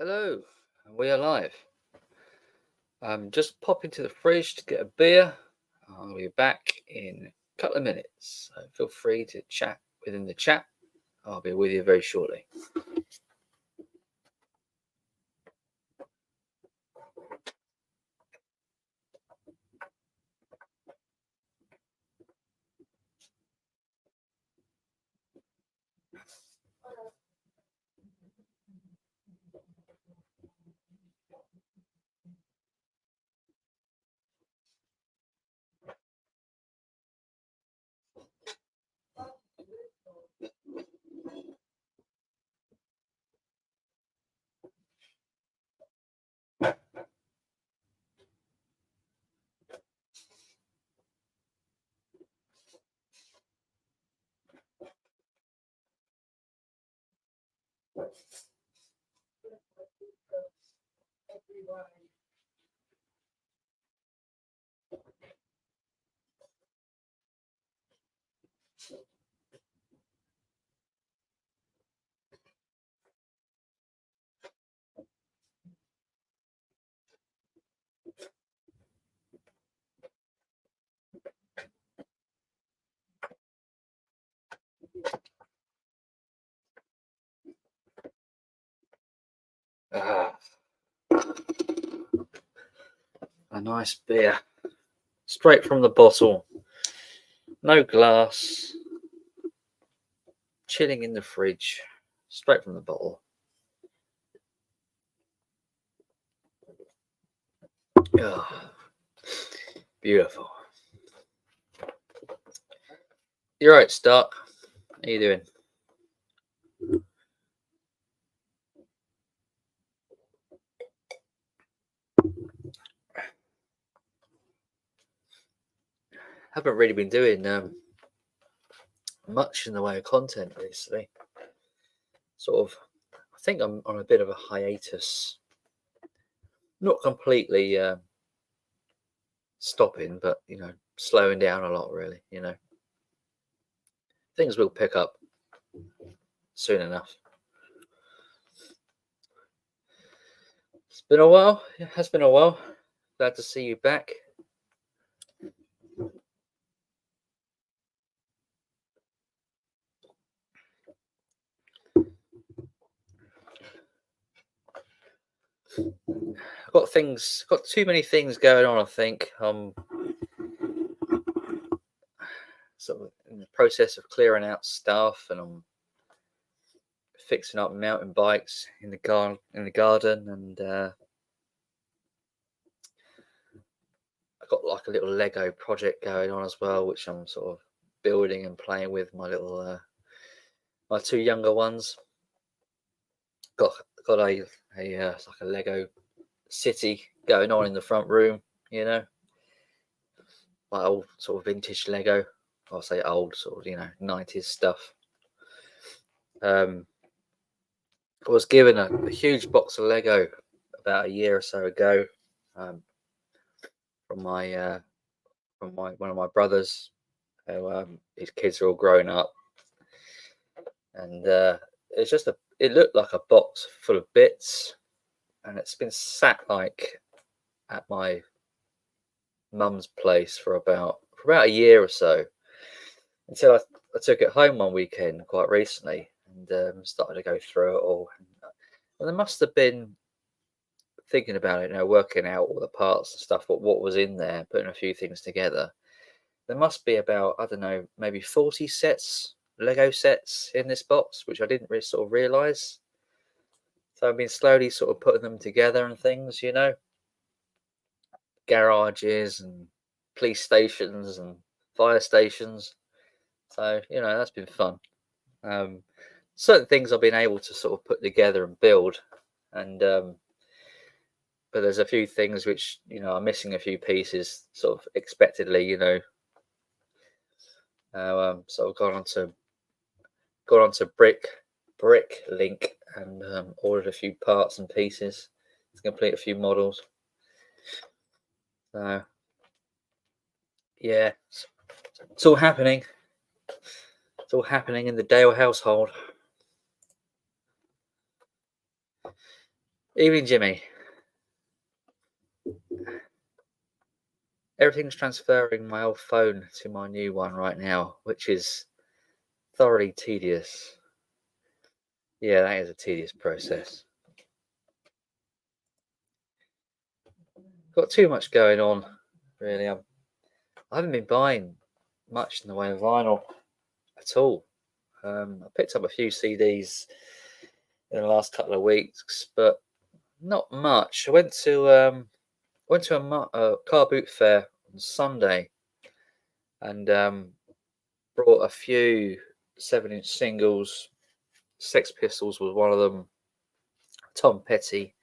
Hello, and we are live. Just pop into the fridge to get a beer. I'll be back in a couple of minutes. So feel free to chat within the chat. I'll be with you very shortly. Ah, a nice beer, straight from the bottle, no glass, chilling in the fridge, straight from the bottle. Ah, beautiful. You're right, Stark. How you doing? Haven't really been doing much in the way of content recently. Sort of, I think I'm on a bit of a hiatus. Not completely stopping, but slowing down a lot. Really, things will pick up soon enough. It's been a while. It has been a while. Glad to see you back. I've got too many things going on. I think I'm sort of in the process of clearing out stuff, and I'm fixing up mountain bikes in the garden, and I've got like a little Lego project going on as well, which I'm sort of building and playing with my little my two younger ones. Got a it's like a Lego city going on in the front room, like old sort of vintage Lego. I'll say old sort of 90s stuff. I was given a huge box of Lego about a year or so ago from my one of my brothers. Who, his kids are all grown up, and it looked like a box full of bits, and it's been sat like at my mum's place for about a year or so until I took it home one weekend quite recently and started to go through it all. And there must have been, thinking about it now, working out all the parts and stuff, what was in there, putting a few things together. There must be about, I don't know, maybe 40 Lego sets in this box, which I didn't really sort of realise. So I've been slowly sort of putting them together and things, garages and police stations and fire stations. So, that's been fun. Certain things I've been able to sort of put together and build, and but there's a few things which are missing a few pieces, sort of expectedly. So I've gone on to Brick Link and ordered a few parts and pieces to complete a few models. So yeah, it's all happening. It's all happening in the Dale household. Evening, Jimmy. Everything's transferring my old phone to my new one right now, which is thoroughly tedious. Yeah, that is a tedious process. Got too much going on, really. I haven't been buying much in the way of vinyl at all. I picked up a few CDs in the last couple of weeks, but not much. I went to a car boot fair on Sunday and brought a few 7-inch singles. Sex Pistols was one of them. Tom Petty,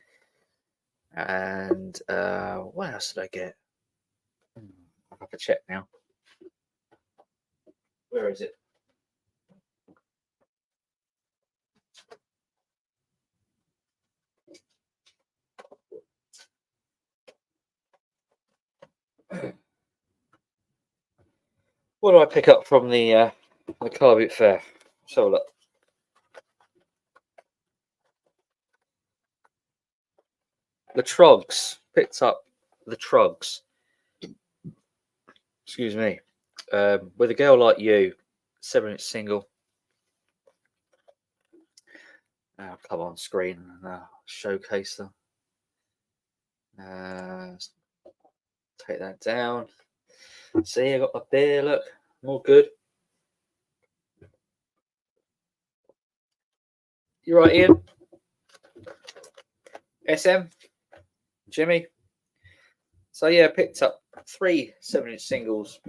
and what else did I get? I'll have to check now. Where is it? What do I pick up from the car boot fair? So look. The Trogs. Picked up the Trogs. Excuse me. With a Girl Like You, 7-inch single. I'll come on screen and showcase them. Take that down. See, I got my beer. Look, I'm all good. You right, Ian? SM? Jimmy? So yeah, I picked up 3 7-inch singles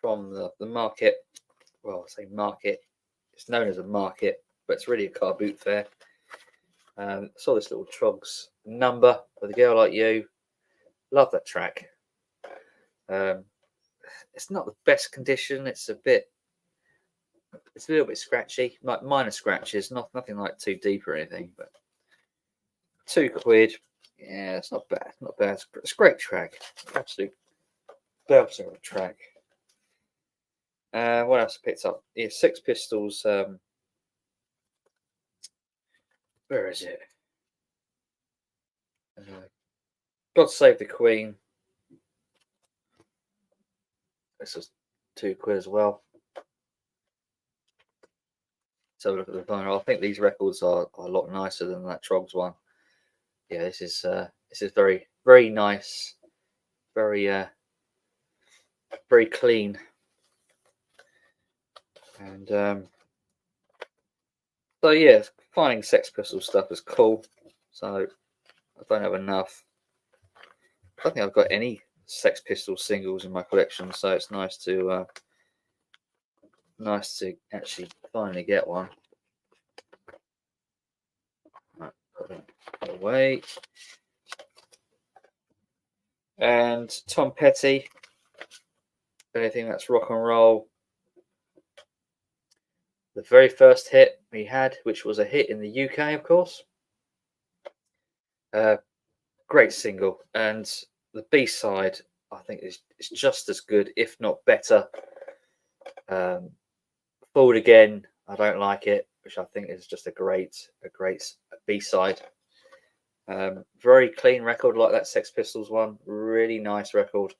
from the market. Well, I say market. It's known as a market, but it's really a car boot fair. Saw this little Trogs number with a Girl Like You. Love that track. It's not the best condition. It's a little bit scratchy, like minor scratches, nothing like too deep or anything. But £2. Yeah, it's not bad. Not bad. It's a great track. Absolute belter of a track. What else I picked up? Yeah, Sex Pistols. Where is it? God Save the Queen. This was £2 as well. So look at the vinyl. I think these records are a lot nicer than that Trogs one. Yeah, this is very, very nice, very very clean, and so yeah, finding Sex Pistols stuff is cool. So I don't have enough. I don't think I've got any Sex Pistols singles in my collection, so it's nice to actually finally get one. Right, put it away. And Tom Petty, anything that's rock and roll. The very first hit we had, which was a hit in the UK, of course. Great single, and the B-side I think is just as good, if not better. Forward Again, I don't like it, which I think is just a great B-side. Very clean record, like that Sex Pistols one. Really nice record.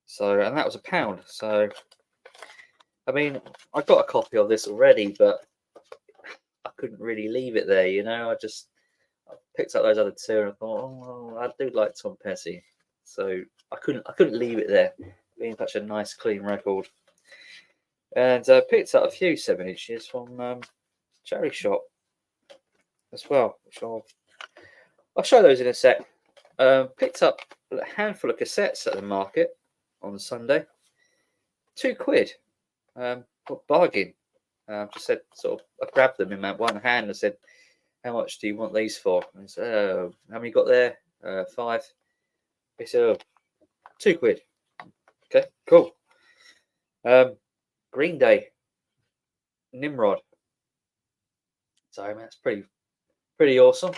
So, and that was £1. So, I mean, I got a copy of this already, but I couldn't really leave it there. You know, I picked up those other two, and I thought, oh, I do like Tom Petty, so I couldn't leave it there, being such a nice, clean record. And picked up a few 7-inches from Charity Shop as well, which I'll show those in a sec. Picked up a handful of cassettes at the market on Sunday. £2. What bargain. Just said, sort of, I grabbed them in my one hand and said, how much do you want these for? And I said, oh, how many you got there? 5. He said, oh, £2. Okay, cool. Green Day, Nimrod. So that's pretty awesome.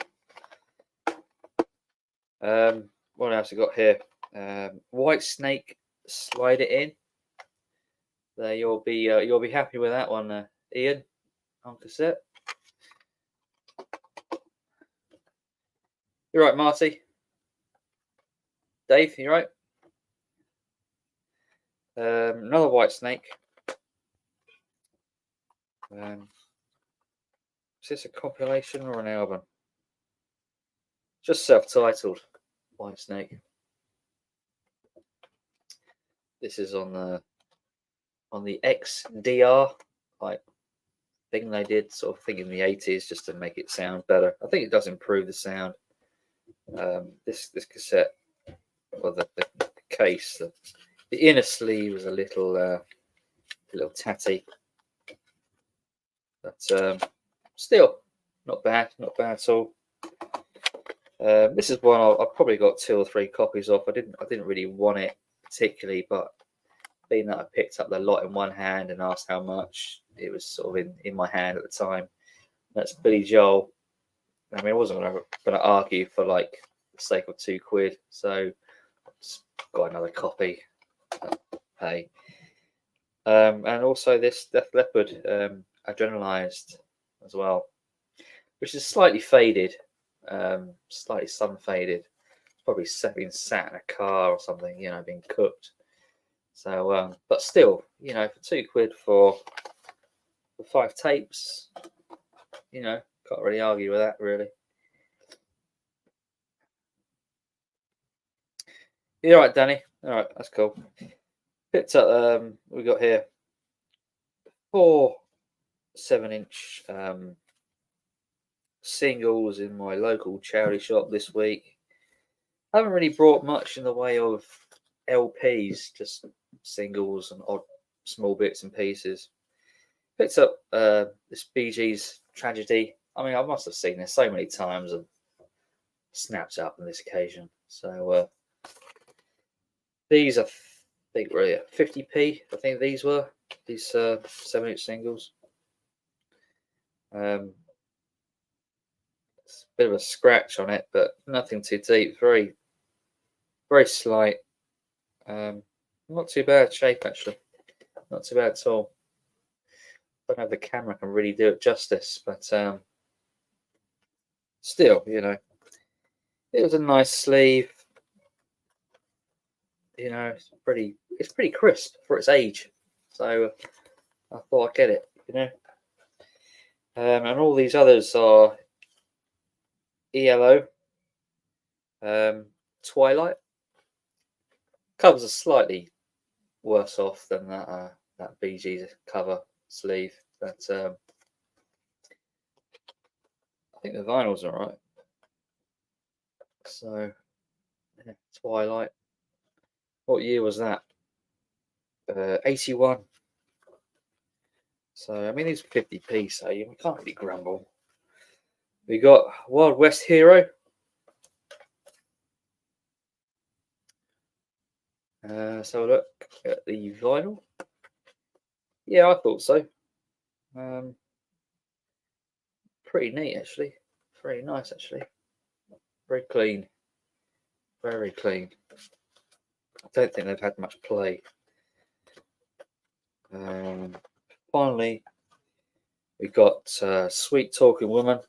What else we got here? White Snake, Slide It In. There, you'll be happy with that one, Ian, on cassette. You right, Marty? Dave, you right? Another white snake. Is this a compilation or an album? Just self-titled white snake. This is on the XDR like thing they did, sort of thing in the 80s, just to make it sound better. I think it does improve the sound. This cassette, or the case, the inner sleeve was a little tatty, but still not bad at all. This is one I've probably got 2 or 3 copies of. I didn't really want it particularly, but being that I picked up the lot in one hand and asked how much, it was sort of in my hand at the time. That's Billy Joel. I mean, I wasn't going to argue for like the sake of £2, so I just got another copy. Hey, and also this Def Leppard Adrenalized as well, which is slightly faded, slightly sun faded. Probably been sat in a car or something, being cooked. So, but still, for £2 for 5 tapes, can't really argue with that, really. You all right, Danny? All right, that's cool. Picked up, we got here 4 7-inch singles in my local charity shop this week. I haven't really brought much in the way of LPs, just singles and odd small bits and pieces. Picked up this Bee Gees Tragedy. I mean, I must have seen this so many times and snapped up on this occasion. So these are, I think, really 50p. I think these 7-inch singles. It's a bit of a scratch on it, but nothing too deep. Very, very slight. Not too bad shape, actually. Not too bad at all. Don't have the camera can really do it justice, but still, it was a nice sleeve. It's pretty crisp for its age. So I thought I'd get it. And all these others are ELO, Twilight. Covers are slightly worse off than that Bee Gees cover sleeve, but I think the vinyl's all right. So, yeah, Twilight. What year was that? 81. So, I mean, these are 50p, so you can't really grumble. We got Wild West Hero. So look at the vinyl. Yeah, I thought so. Pretty neat, actually. Very nice, actually. Very clean. Very clean. I don't think they've had much play. Finally, we got Sweet Talking Woman.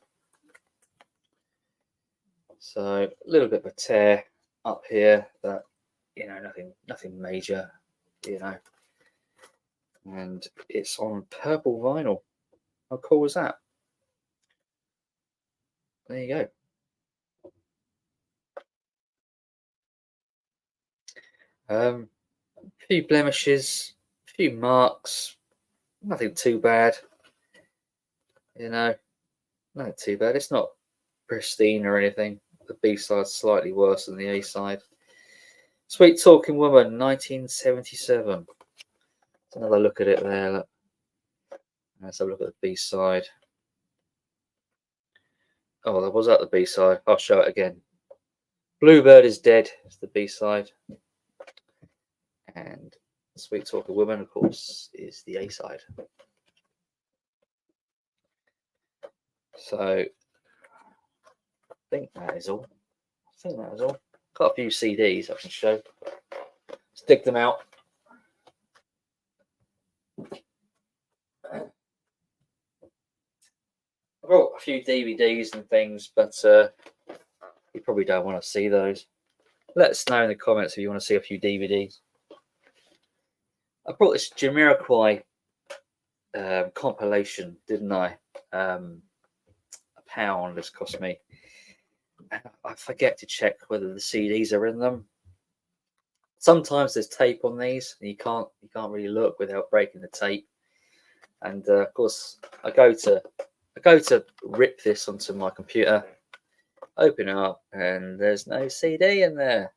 So a little bit of a tear up here, but nothing major, And it's on purple vinyl. How cool was that? There you go. A few blemishes, a few marks, nothing too bad. Not too bad. It's not pristine or anything. The B side's slightly worse than the A side. Sweet Talking Woman, 1977. Let's another look at it there. Look. Let's have a look at the B side. Oh, that was at the B side. I'll show it again. Bluebird is Dead is the B side. And Sweet Talking Woman, of course, is the A side. So I think that is all. Got a few CDs I can show. Let's dig them out. I've got a few DVDs and things, but You probably don't want to see those. Let us know in the comments if you want to see a few DVDs. I brought this Jamiroquai compilation, didn't I? £1 this cost me. And I forget to check whether the CDs are in them. Sometimes there's tape on these, and you can't really look without breaking the tape. And of course, I go to rip this onto my computer, open it up, and there's no CD in there.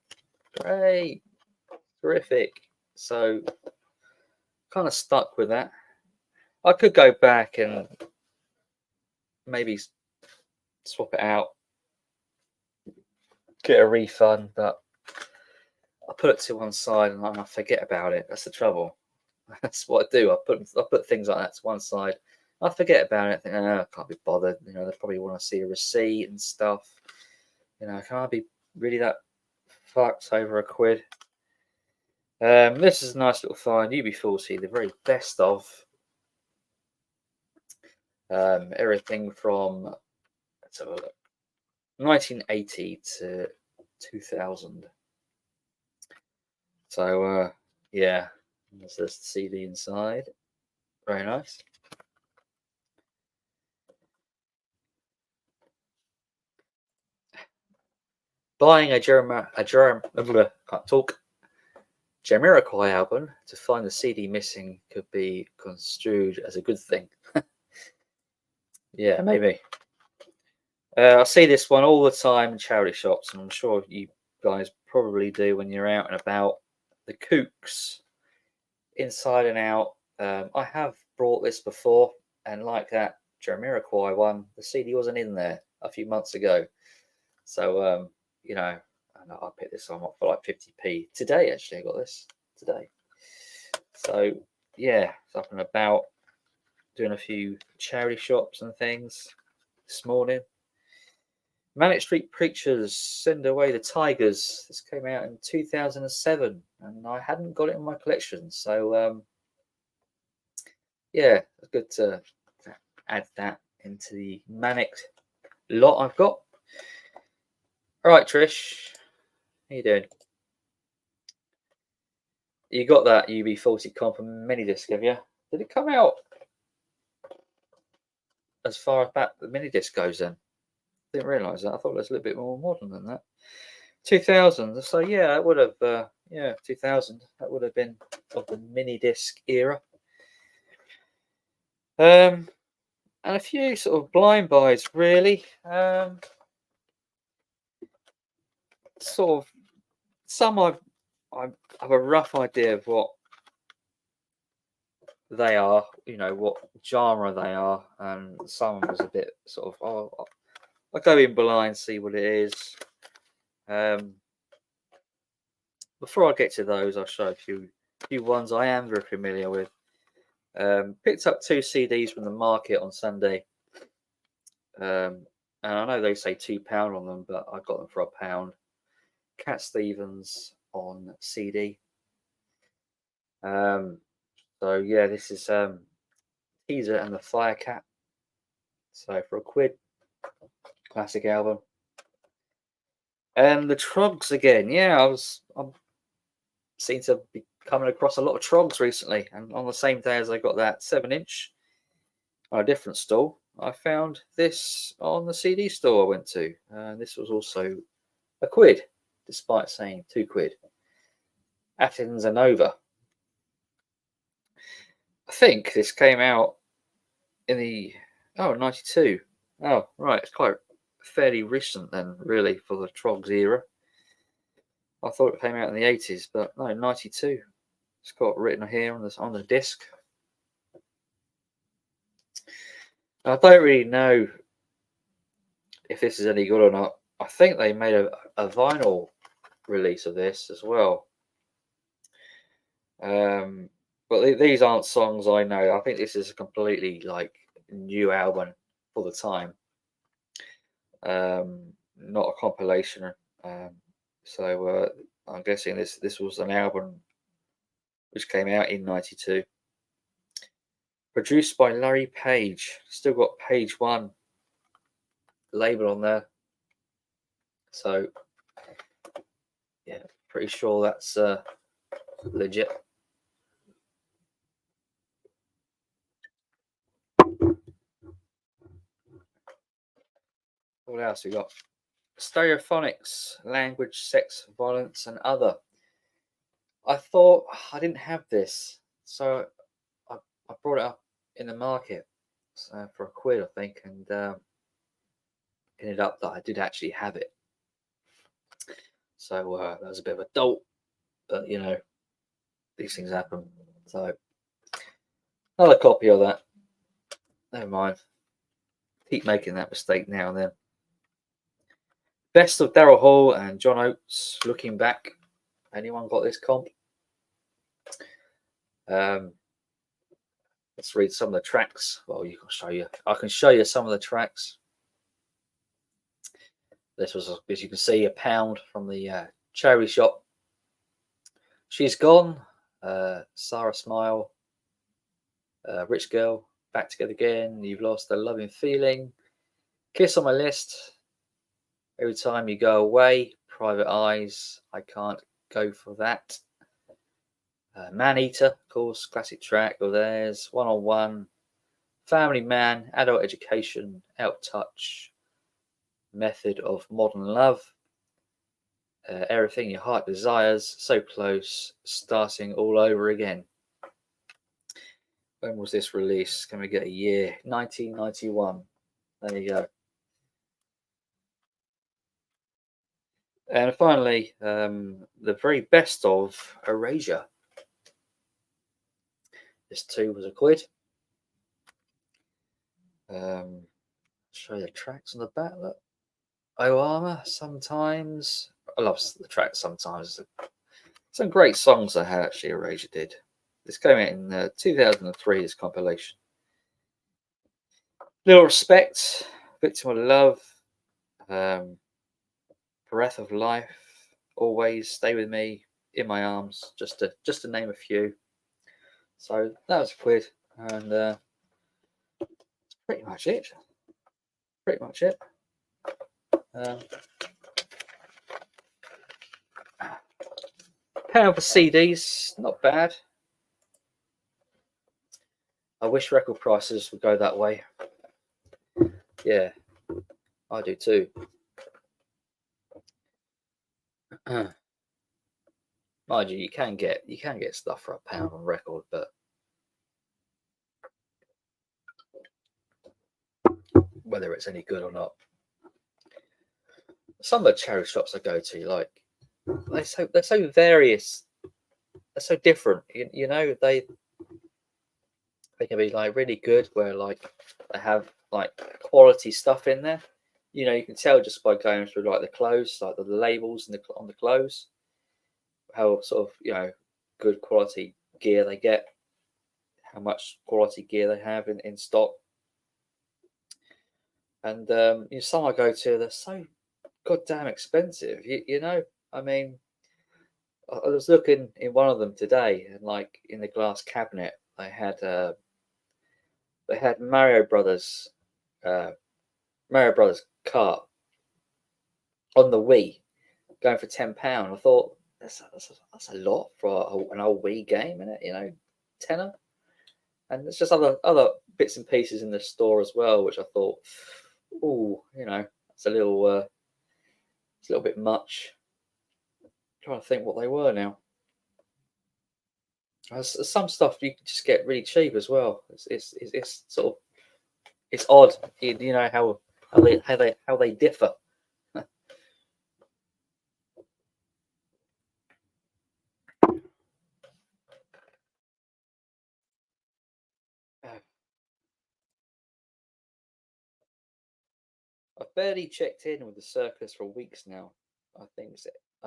Great, terrific. So kind of stuck with that. I could go back and maybe swap it out, get a refund, but I put it to one side and I forget about it. That's the trouble. That's what I do. I put things like that to one side. I forget about it. I think, I can't be bothered. You know, they probably want to see a receipt and stuff. You know, can I be really that fucked over £1? This is a nice little find. UB40, the very best of everything from, let's have a look, 1980 to 2000. So yeah, there's the CD inside. Very nice. Buying a Jamiroquai album to find the CD missing could be construed as a good thing. Yeah, maybe. I see this one all the time in charity shops, and I'm sure you guys probably do when you're out and about. The Kooks, Inside and Out. I have brought this before, and like that Jamiroquai one, the CD wasn't in there a few months ago. So, you know, I picked this one up for like 50p today. Actually, I got this today. So, yeah, it's up and about, doing a few charity shops and things this morning. Manic Street Preachers, Send Away the Tigers. This came out in 2007, and I hadn't got it in my collection. So, yeah, it's good to add that into the Manic lot I've got. All right, Trish, how you doing? You got that UB40 comp and mini disc, have you? Did it come out as far as back the mini disc goes then? Didn't realise that. I thought it was a little bit more modern than that. 2000. So yeah, it would have. Yeah, 2000. That would have been of the mini disc era. And a few sort of blind buys, really. Sort of. Some I have a rough idea of what they are. You know what genre they are, and some was a bit sort of. Oh, I'll go in blind, see what it is. Before I get to those, I'll show a few ones I am very familiar with. Picked up 2 CDs from the market on Sunday. And I know they say £2 on them, but I got them for £1. Cat Stevens on CD. So yeah, this is Teaser and the Firecat. So for £1, classic album. And the Trogs again. Yeah, I seem to be coming across a lot of Trogs recently, and on the same day as I got that 7-inch on a different store, I found this on the CD store I went to. This was also £1, despite saying £2. Athens and Nova. I think this came out in the 92. Oh, right, it's quite fairly recent then, really, for the Trogs era. I thought it came out in the 80s, but no, 92. It's got written here on the disc. I don't really know if this is any good or not. I think they made a vinyl release of this as well. But these aren't songs I know. I think this is a completely like new album for the time. Not a compilation. So I'm guessing this was an album which came out in 92. Produced by Larry Page. Still got Page 1 label on there. So yeah, pretty sure that's legit. What else we got? Stereophonics, language, sex, violence, and other. I thought I didn't have this, so I brought it up in the market for £1, I think, and ended up that I did actually have it. So that was a bit of a dolt, but these things happen. So another copy of that. Never mind. Keep making that mistake now and then. Best of Daryl Hall and John Oates. Looking back, anyone got this comp? Let's read some of the tracks. Well, you can show you. I can show you some of the tracks. This was, as you can see, £1 from the charity shop. She's Gone, Sarah Smile, Rich Girl, Back Together Again, You've Lost a Loving Feeling, Kiss on My List, Every Time You Go Away, Private Eyes, I Can't Go For That, Man Eater, of course, classic track of theirs, One on One, Family Man, Adult Education, Out Touch, Method of Modern Love, Everything Your Heart Desires, So Close, Starting All Over Again. When was this released? Can we get a year? 1991. There you go. And finally, the very best of Erasure. This too was £1. Show you the tracks on the back. Look. Oh Armour, Sometimes. I love the tracks Sometimes. Some great songs I had actually Erasure did. This came out in 2003, this compilation. Little Respect, Victim of Love, Breath of Life, Always, Stay With Me, In My Arms, just to name a few. So that was £1, and that's pretty much it. £1 for CDs, not bad. I wish record prices would go that way. Yeah, I do too. Mind you, you can get stuff for £1 on record, but whether it's any good or not. Some of the charity shops I go to, like they're so various, they're so different. They can be like really good, where like they have like quality stuff in there. You can tell just by going through like the clothes, like the labels on the clothes, how sort of good quality gear they get, how much quality gear they have in stock. And some I go to, they're so goddamn expensive. I mean, I was looking in one of them today, and like in the glass cabinet, they had Mario Brothers kart on the Wii going for £10. I thought that's a lot for an old Wii game, isn't it? Tenner. And there's just other bits and pieces in the store as well, which I thought, it's a little bit much. I'm trying to think what they were now. There's some stuff you can just get really cheap as well. It's sort of, it's odd, how they differ. I've barely checked in with the circus for weeks now. I think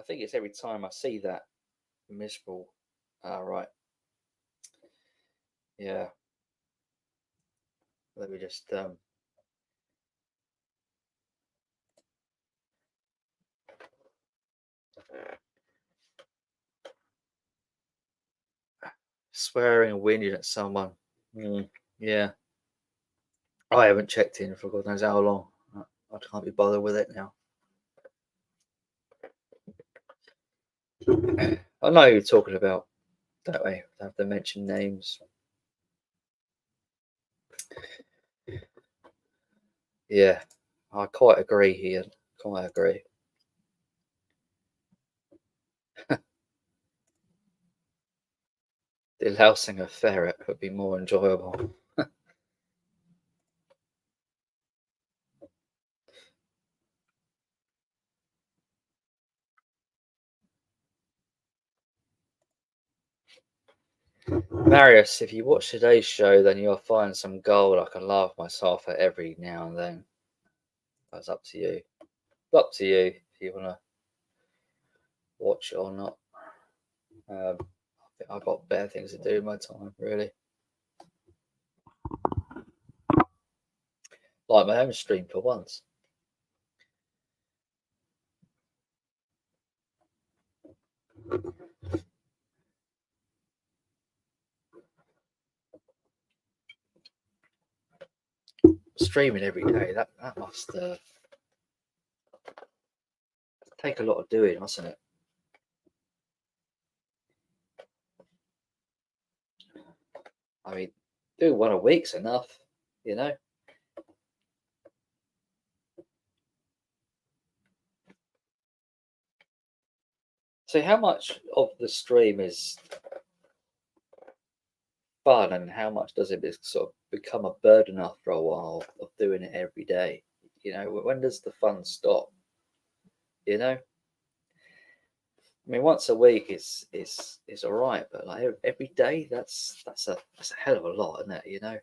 it's every time I see that miserable. Right. Yeah. Let me just swearing and whinging at someone. Yeah. I haven't checked in for God knows how long. I can't be bothered with it now. I know who you're talking about, don't we? Don't have to mention names. Yeah, I quite agree here. Quite agree. The lousing of ferret would be more enjoyable. Marius, if you watch today's show, then you'll find some gold I can laugh myself at every now and then. That's up to you. Up to you if you want to watch it or not. I think I've got better things to do in my time, really. Like my own stream for once. Streaming every day, that must take a lot of doing, mustn't it? I mean, do one a week's enough, you know? So, how much of the stream is fun, and how much does it sort of become a burden after a while of doing it every day? You know, when does the fun stop? You know, I mean, once a week is all right, but like every day, that's a hell of a lot, isn't it? You know,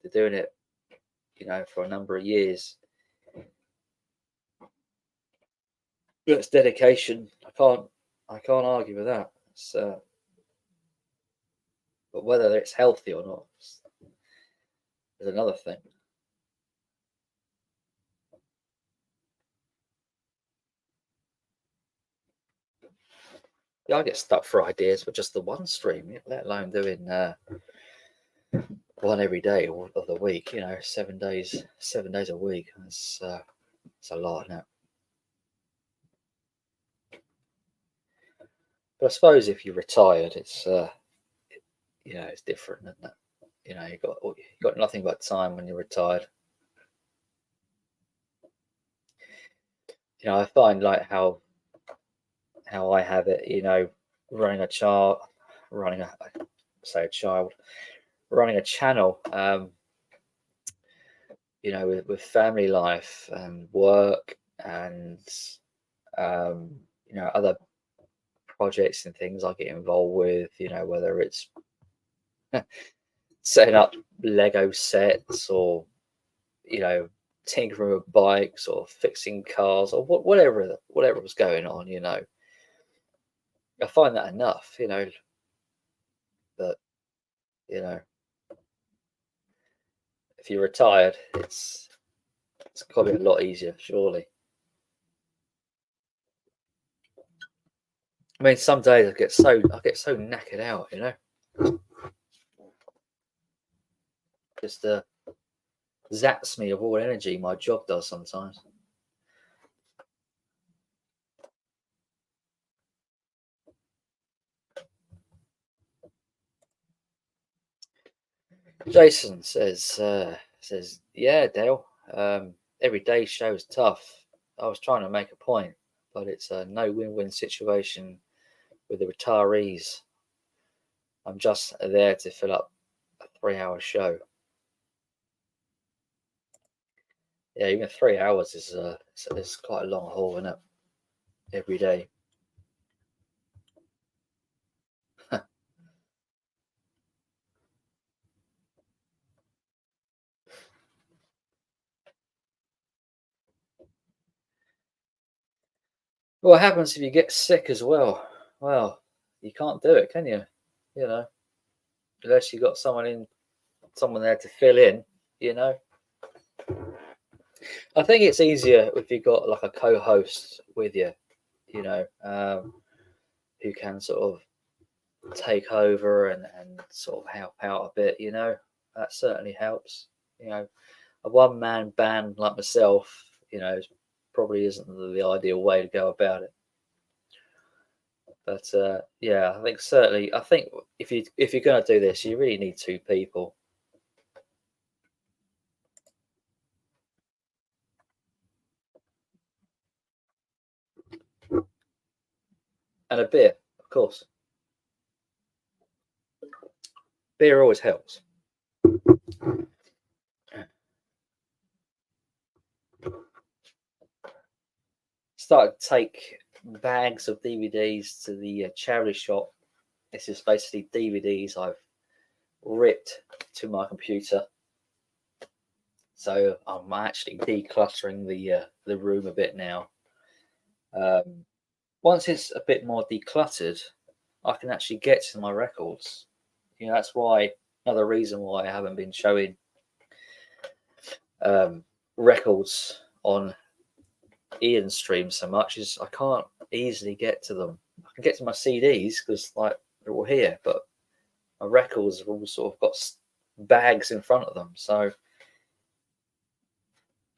they're doing it, you know, for a number of years. It's dedication. I can't argue with that. But whether it's healthy or not is another thing. Yeah, I get stuck for ideas for just the one stream, let alone doing one every day of the week. You know, 7 days, 7 days a week. It's a lot, isn't it? But I suppose if you're retired, you know, it's different, isn't it? You know, you got nothing but time when you're retired. You know, I find like how I have it. You know, running a child, running a say a child, running a channel. You know, with family life and work and you know, other projects and things I get involved with. You know, whether it's setting up Lego sets or you know tinkering with bikes or fixing cars or whatever was going on. You know, I find that enough. You know, but you know, if you're retired, it's got to be a lot easier, surely. I mean, some days I get so knackered out. You know, just zaps me of all energy my job does sometimes. Jason says, yeah, Dale. Every day show's tough. I was trying to make a point, but it's a no win-win situation with the retirees. I'm just there to fill up a 3 hour show. Yeah, even 3 hours is quite a long haul, isn't it? Every day. What happens if you get sick as well? Well, you can't do it, can you? You know, unless you got someone there to fill in. You know, I think it's easier if you got like a co-host with you. You know, who can sort of take over and sort of help out a bit. You know, that certainly helps. You know, a one-man band like myself, you know, probably isn't the ideal way to go about it. But yeah, I think certainly, I think if you're going to do this, you really need two people and a beer, of course. Beer always helps. Started to take bags of DVDs to the charity shop. This is basically DVDs I've ripped to my computer. So I'm actually decluttering the room a bit now. Um, Once it's a bit more decluttered, I can actually get to my records. That's why another reason why I haven't been showing um, records on Ian's stream so much is I can't easily get to them. I can get to my CDs because like they're all here, but my records have all sort of got bags in front of them, so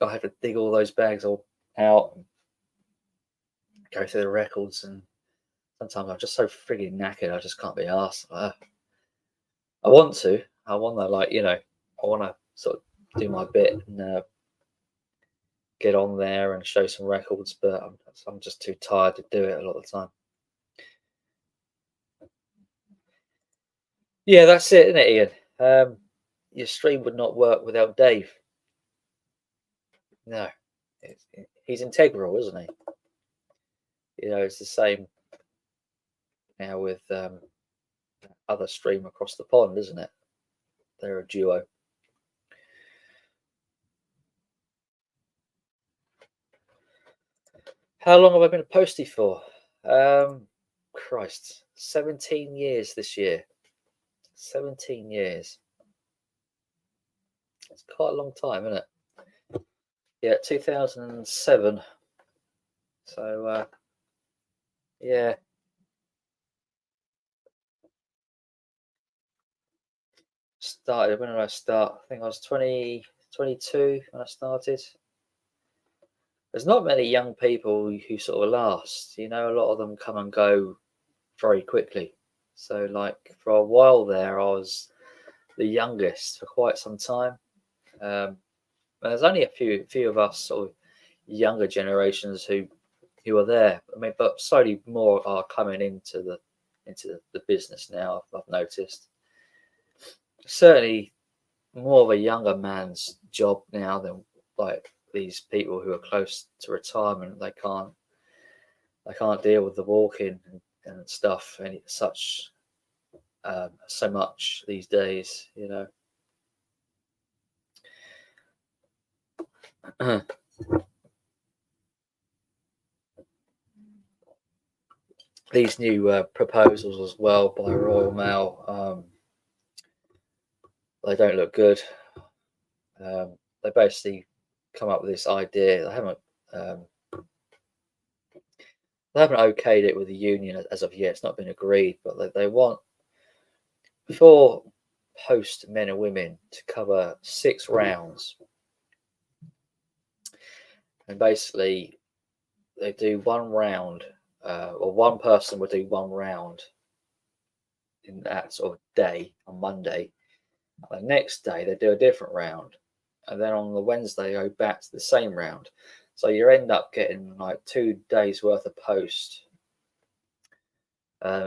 I have to dig all those bags all out and go through the records. And sometimes I'm just so frigging knackered, I just can't be asked. I want to. I want to, like, I want to sort of do my bit and get on there and show some records, but I'm just too tired to do it a lot of the time. Yeah, that's it, isn't it, Ian? Your stream would not work without Dave. No, he's integral, isn't he? It's the same now with other stream across the pond, isn't it? They're a duo. How long have I been a postie for? Christ, 17 years this year. 17 years. It's quite a long time, isn't it? Yeah, 2007. So, yeah. Started, when did I start? I think I was 22 when I started. There's not many young people who sort of last. A lot of them come and go very quickly. So, like, for a while there, I was the youngest for quite some time. There's only a few of us sort of younger generations who are there. I mean, but slowly more are coming into the business now. I've noticed certainly more of a younger man's job now than like these people who are close to retirement. They can't deal with the walking and stuff and such so much these days. These new proposals as well by Royal Mail, they don't look good. They basically come up with this idea. Um, they haven't okayed it with the union as of yet. It's not been agreed, but they want for post men and women to cover 6 rounds, and basically they do 1 round, or one person would do 1 round in that sort of day on Monday. The next day they do a different round, and then on the Wednesday they go back to the same round. So you end up getting like 2 days worth of post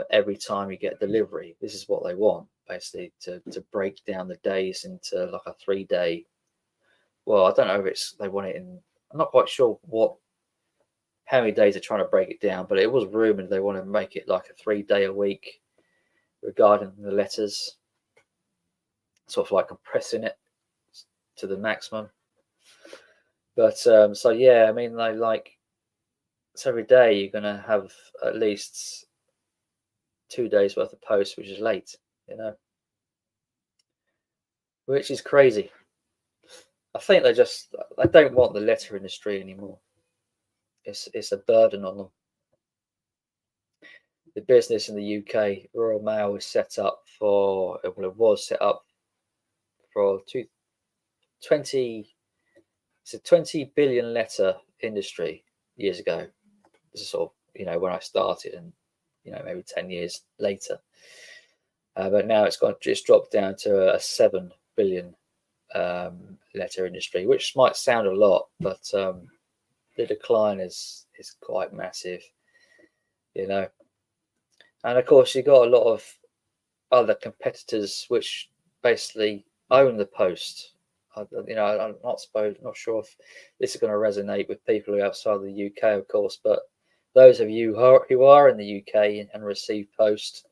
every time you get delivery. This is what they want, basically, to break down the days into like a 3-day. Well, I don't know if they want it in. I'm not quite sure how many days they're trying to break it down, but it was rumored they want to make it like a 3-day a week regarding the letters, sort of like compressing it to the maximum. But so yeah, I mean, so every day you're gonna have at least 2 days worth of post, which is late, which is crazy. I think they don't want the letter industry anymore. It's a burden on them. The business in the UK, Royal Mail, is set up for, well, it was set up for 20. It's a 20 billion letter industry years ago. This is sort of when I started, and maybe 10 years later. But now it's dropped down to a 7 billion letter industry, which might sound a lot, but the decline is quite massive, And of course, you've got a lot of other competitors which basically own the post. I'm not sure if this is going to resonate with people who are outside the UK, of course, but those of you who are in the UK and receive post,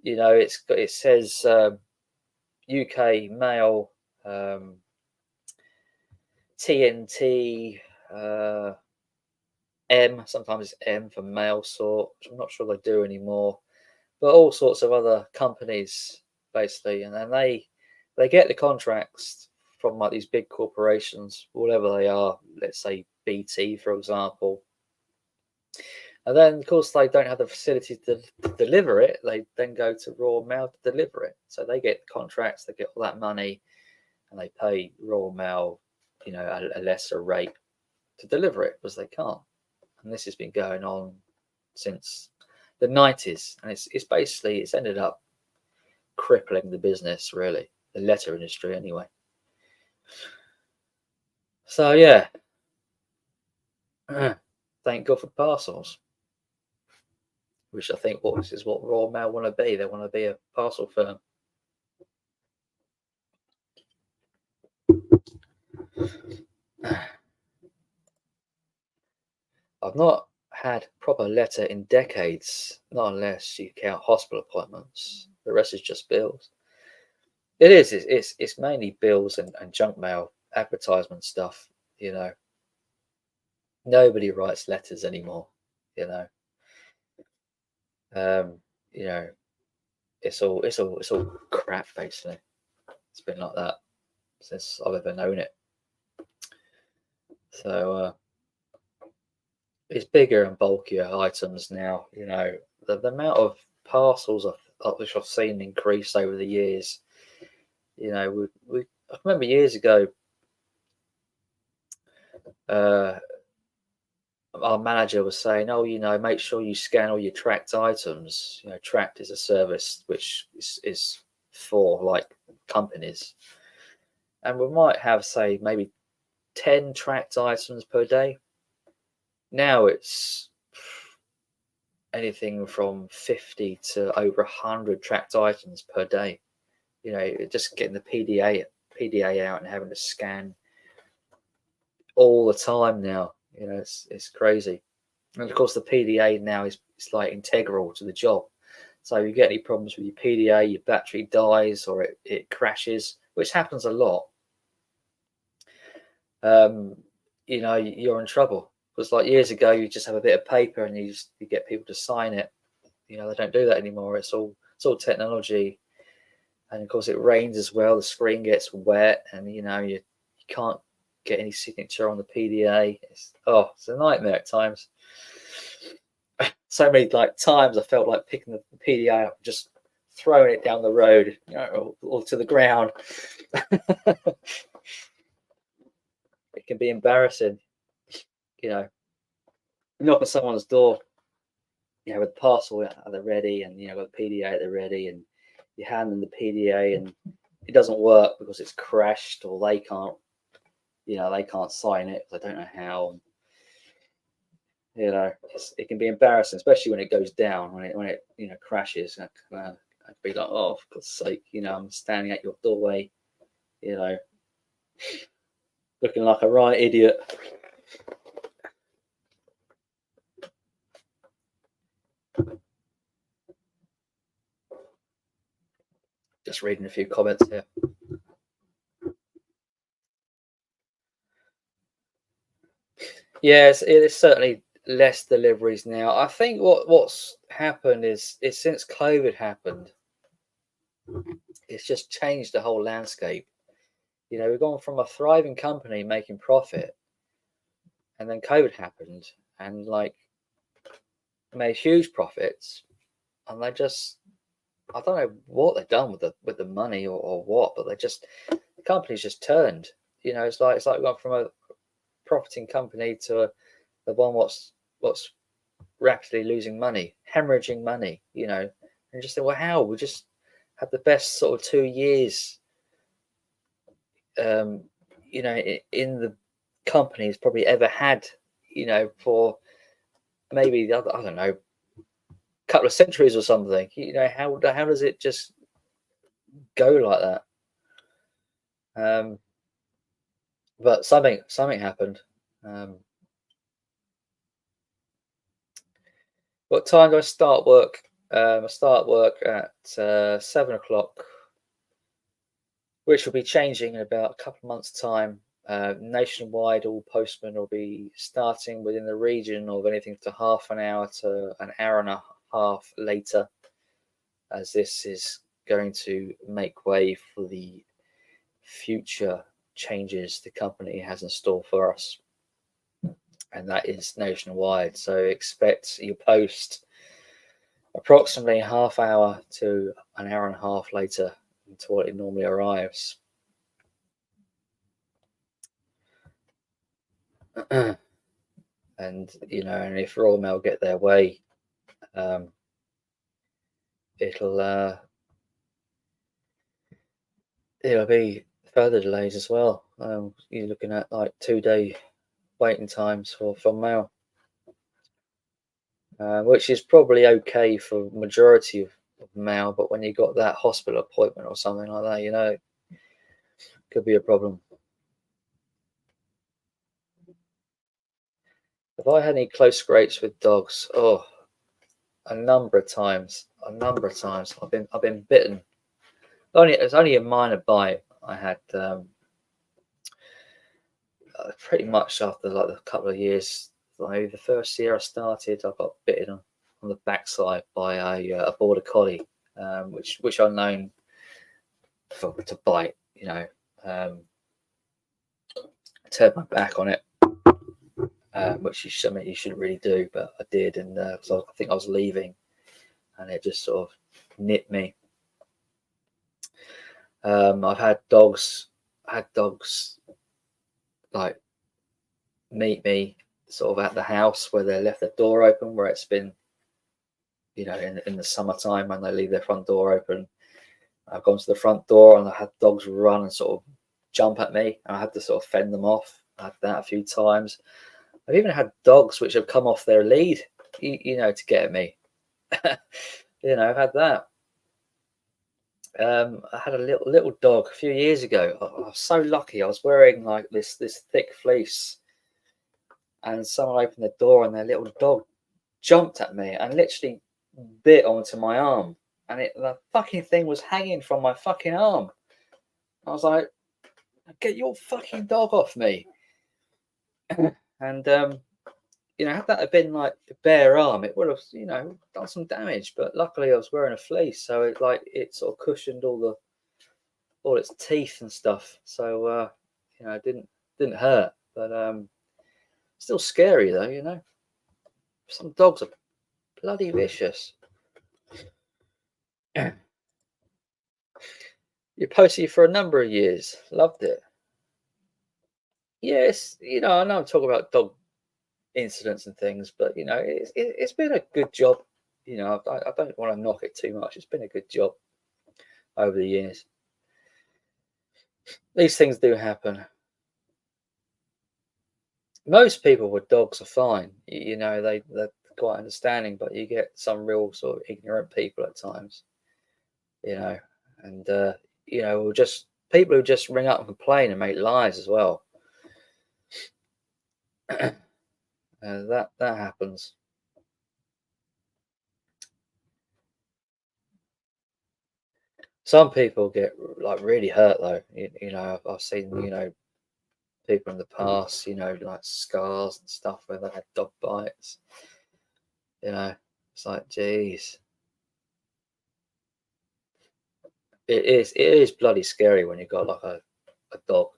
it says UK mail, TNT, M, sometimes it's M for mail sort, which I'm not sure they do anymore, but all sorts of other companies basically, and then they get the contracts from like these big corporations, whatever they are, let's say BT, for example. And then, of course, they don't have the facility to deliver it. They then go to Royal Mail to deliver it. So they get the contracts, they get all that money, and they pay Royal Mail, a lesser rate to deliver it because they can't. And this has been going on since the 90s. And it's ended up crippling the business, really, the letter industry anyway. So, yeah. Thank God for parcels. Which I think this is what Royal Mail want to be. They want to be a parcel firm. I've not had proper letter in decades, not unless you count hospital appointments. The rest is just bills. It is. It's mainly bills and junk mail, advertisement stuff. Nobody writes letters anymore. It's all crap basically. It's been like that since I've ever known it. So it's bigger and bulkier items now. The amount of parcels which I've seen increase over the years. I remember years ago, our manager was saying, "Oh, make sure you scan all your tracked items." Tracked is a service which is for like companies, and we might have, say, maybe 10 tracked items per day. Now it's anything from 50 to over 100 tracked items per day. Just getting the PDA out and having to scan all the time now. It's crazy. And of course, the PDA now is like integral to the job. So if you get any problems with your PDA, your battery dies or it crashes, which happens a lot. You're in trouble. Because like years ago, you just have a bit of paper and you get people to sign it. They don't do that anymore. It's all technology, and of course it rains as well. The screen gets wet, and you can't get any signature on the PDA. It's a nightmare at times. So many times I felt like picking the PDA up, just throwing it down the road, or to the ground. It can be embarrassing. You knock on someone's door, with the parcel at the ready, and with the PDA at the ready, and you hand them the PDA, and it doesn't work because it's crashed, or they can't sign it. I don't know how. It can be embarrassing, especially when it goes down, when it crashes. I'd be like, oh, for God's sake, I'm standing at your doorway, looking like a right idiot. Just reading a few comments here. Yes, it is certainly less deliveries now. I think what's happened is since COVID happened, it's just changed the whole landscape. We've gone from a thriving company making profit, and then COVID happened, and made huge profits, and I don't know what they've done with the money or what, but the company's just turned. It's like gone from a profiting company to the one what's rapidly losing money, hemorrhaging money, and just think, well, how? We just had the best sort of 2 years, um, in the company's probably ever had, for maybe the other, I don't know, couple of centuries or something. How does it just go like that? But something happened. Um, what time do I start work? I start work at 7 o'clock, which will be changing in about a couple of months' time. Nationwide, all postmen will be starting within the region of anything to half an hour to an hour and a half later, as this is going to make way for the future changes the company has in store for us. And that is nationwide. So expect your post approximately half hour to an hour and a half later to what it normally arrives. And and if Royal Mail get their way, um, it'll it'll be further delays as well. You're looking at like 2 day waiting times for mail, which is probably okay for majority of mail, but when you got that hospital appointment or something like that, it could be a problem. Have I had any close scrapes with dogs? Oh, a number of times. A number of times. I've been bitten. It's only a minor bite. I had pretty much after like a couple of years. Like the first year I started, I got bitten on the backside by a border collie, which are known to bite. I turned my back on it, which is something you shouldn't really do, but I did, and so I think I was leaving, and it just sort of nipped me. I've had dogs like meet me sort of at the house where they left the door open, where it's been, in the summertime when they leave their front door open. I've gone to the front door and I had dogs run and sort of jump at me, and I had to sort of fend them off. I had that a few times. I've even had dogs which have come off their lead, to get at me. I've had that. I had a little dog a few years ago. I was so lucky. I was wearing like this thick fleece, and someone opened the door, and their little dog jumped at me and literally bit onto my arm, and the fucking thing was hanging from my fucking arm. I was like, "Get your fucking dog off me!" And had that been like a bare arm, it would have, done some damage. But luckily, I was wearing a fleece, so it sort of cushioned all its teeth and stuff. So it didn't hurt, but still scary though. Some dogs are bloody vicious. You posted for a number of years. Loved it. Yes, I know I'm talking about dog incidents and things, but it's been a good job. I don't want to knock it too much. It's been a good job over the years. These things do happen. Most people with dogs are fine. They're quite understanding, but you get some real sort of ignorant people at times. And just people who just ring up and complain and make lies as well. That happens. Some people get like really hurt though. I've seen people in the past, like scars and stuff where they had dog bites. It's like, geez, it is bloody scary when you got like a dog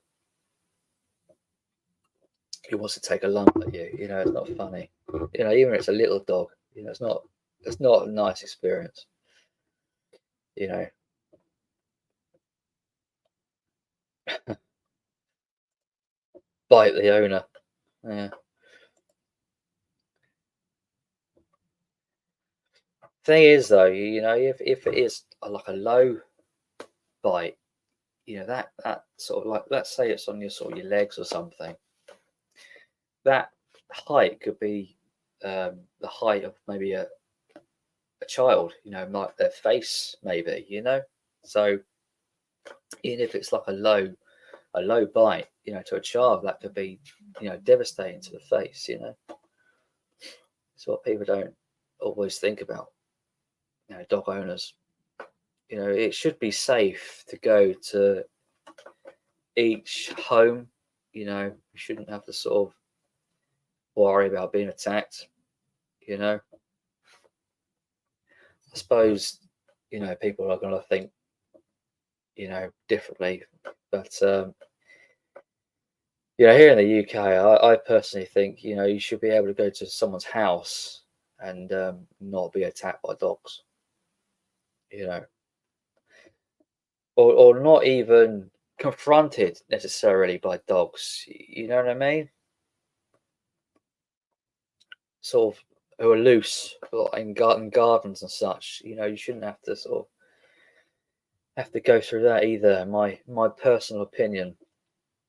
who wants to take a lump at you. It's not funny. Even if it's a little dog, it's not a nice experience. Bite the owner. Yeah. Thing is, though, if it is like a low bite, that sort of like, let's say it's on your sort of your legs or something, that height could be the height of maybe a child, like their face, maybe, So even if it's like a low bite, to a child, that could be, devastating to the face, It's what people don't always think about, dog owners. It should be safe to go to each home. You shouldn't have to sort of worry about being attacked. I suppose, people are going to think, differently. But, here in the UK, I personally think, you should be able to go to someone's house and not be attacked by dogs, you know, or not even confronted necessarily by dogs. You know what I mean? Sort of who are loose or in gardens and such. You shouldn't have to sort of have to go through that either. My personal opinion,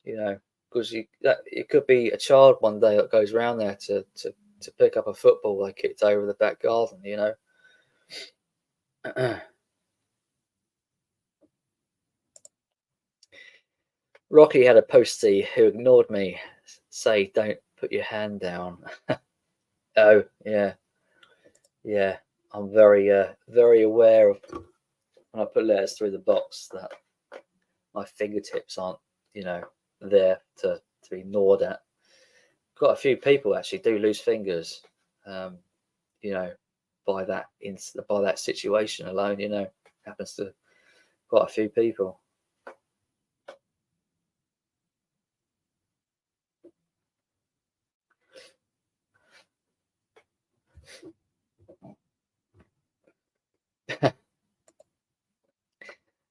because that it could be a child one day that goes around there to pick up a football they kicked over the back garden. Rocky had a postie who ignored me. Say, don't put your hand down. Oh, yeah, yeah. I'm very aware of when I put letters through the box that my fingertips aren't, there to be gnawed at. Quite a few people actually do lose fingers, um, you know, by that situation alone. Happens to quite a few people.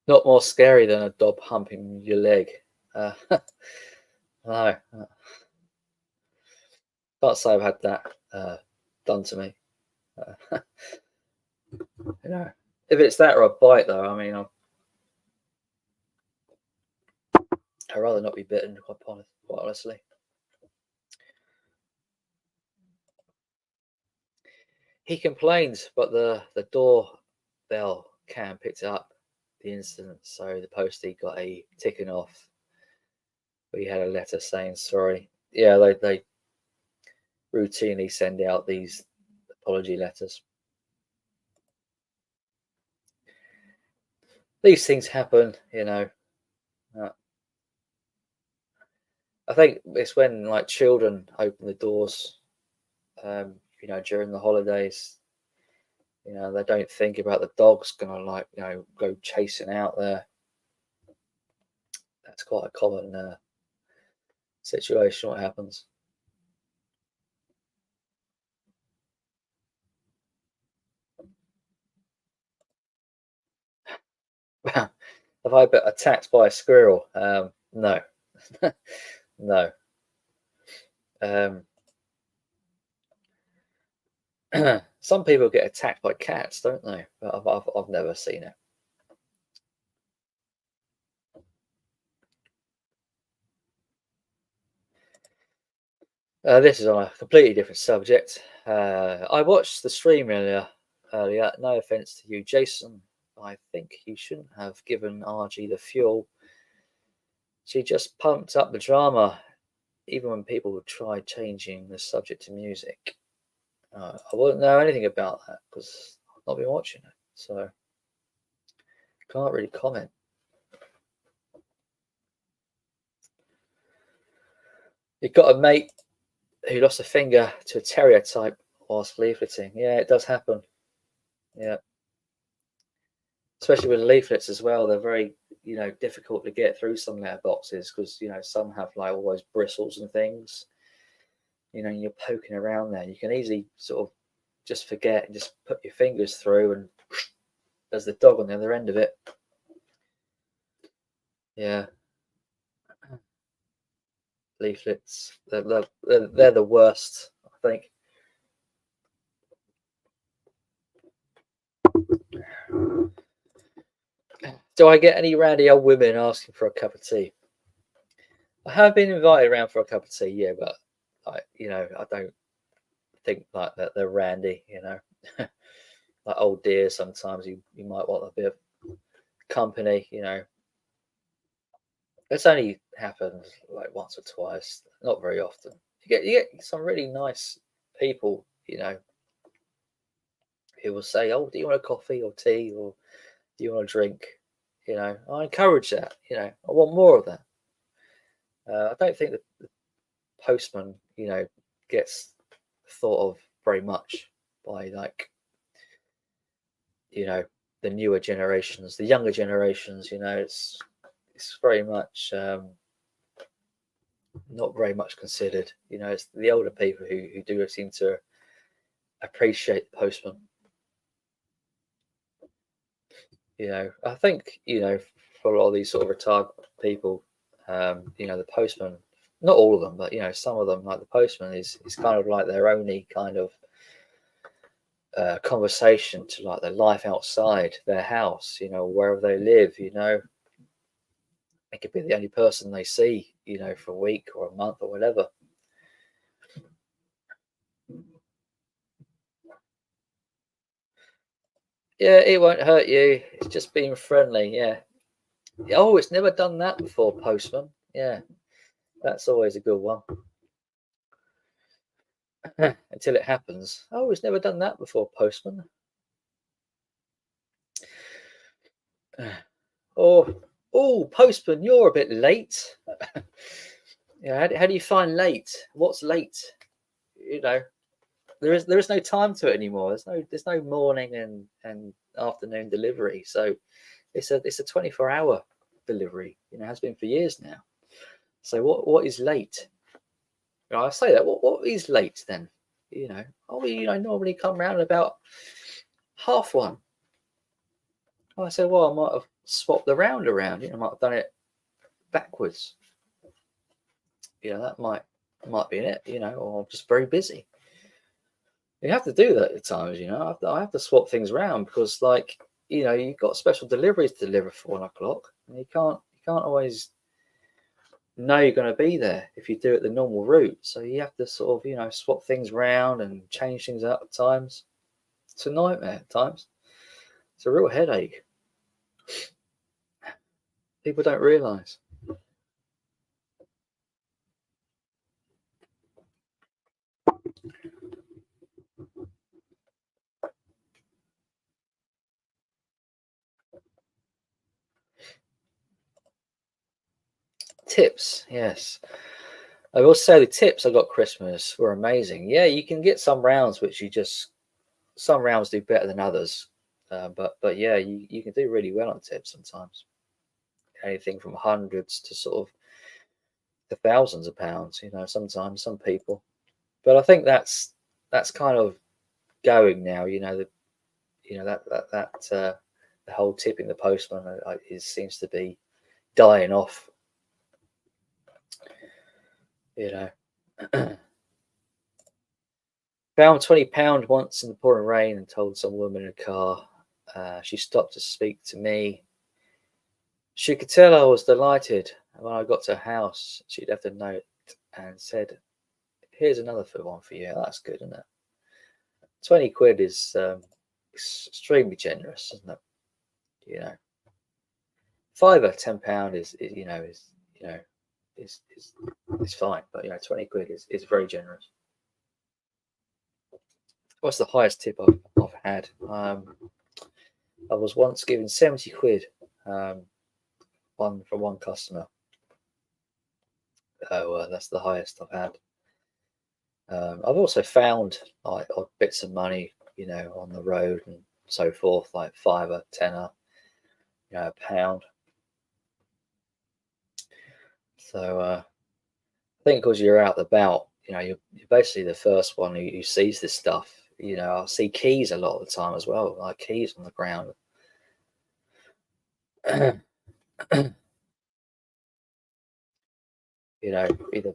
Not more scary than a dog humping your leg. Uh, no, can't say I've had that done to me. Uh, if it's that or a bite, though, I mean, I'd rather not be bitten. Quite honestly, he complained, but the door bell cam picked up the incident, so the postie got a ticking off. But he had a letter saying sorry. Yeah, they routinely send out these apology letters. These things happen. Uh, I think it's when like children open the doors, during the holidays. They don't think about the dog's gonna like go chasing out there. That's quite a common situation. What happens? Have I been attacked by a squirrel? No, no. Um, some people get attacked by cats, don't they? But I've never seen it. This is on a completely different subject. I watched the stream earlier. No offense to you, Jason. I think you shouldn't have given RG the fuel. She just pumped up the drama, even when people tried changing the subject to music. I wouldn't know anything about that because I've not been watching it, so can't really comment. You've got a mate who lost a finger to a terrier type whilst leafleting. Yeah, it does happen. Yeah, especially with leaflets as well. They're very, difficult to get through some letterboxes because some have like all those bristles and things. And you're poking around there. You can easily sort of just forget and just put your fingers through, and there's the dog on the other end of it. Yeah, leaflets. They're the worst, I think. Do I get any randy old women asking for a cup of tea? I have been invited around for a cup of tea, yeah, but I don't think like that they're randy, like old dear. Sometimes you might want a bit of company, It's only happened like once or twice, not very often. You get some really nice people, who will say, "Oh, do you want a coffee or tea, or do you want a drink?" I encourage that. I want more of that. I don't think the postman, gets thought of very much by like you know the newer generations, the younger generations. It's very much not very much considered. It's the older people who do seem to appreciate the postman. I think for a lot of these sort of retired people, the postman, not all of them, but some of them, like the postman, is kind of like their only kind of conversation to like their life outside their house, wherever they live. It could be the only person they see, for a week or a month or whatever. Yeah, it won't hurt you. It's just being friendly. Yeah. Oh, it's never done that before, postman. Yeah, that's always a good one. Until it happens. Oh, it's never done that before, postman. Or, oh, postman, you're a bit late. Yeah, how do you find late? What's late? You know, there is no time to it anymore. There's no morning and afternoon delivery. So it's a 24-hour delivery. It has been for years now. So what is late? I say that. What is late then? Normally come round about 1:30. I said, well, I might have swapped the round around. I might have done it backwards. That might be it. Or I'm just very busy. You have to do that at times. I have to swap things around because, like, you've got special deliveries to deliver at 4 o'clock, and you can't always know you're going to be there if you do it the normal route. So you have to sort of swap things around and change things up at times. It's a nightmare at times. It's a real headache. People don't realise. Tips, yes. I will say the tips I got Christmas were amazing. Yeah, you can get some rounds which some rounds do better than others, but yeah, you can do really well on tips sometimes. Anything from hundreds to sort of the thousands of pounds. Sometimes some people, but I think that's kind of going now. The whole tipping the postman seems to be dying off. You know. Found £20 once in the pouring rain and told some woman in a car. She stopped to speak to me. She could tell I was delighted. When I got to her house, she left a note and said, "Here's another one for you." That's good, isn't it? 20 quid is extremely generous, isn't it? You know, fiver, £10 is fine, but 20 quid is very generous. What's the highest tip I've had? I was once given 70 quid, from one customer. Oh, that's the highest I've had. I've also found like odd bits of money, on the road and so forth, like fiver, tenner, a pound. So I think because you're out and about, you're basically the first one who sees this stuff. I see keys a lot of the time as well, like keys on the ground. Either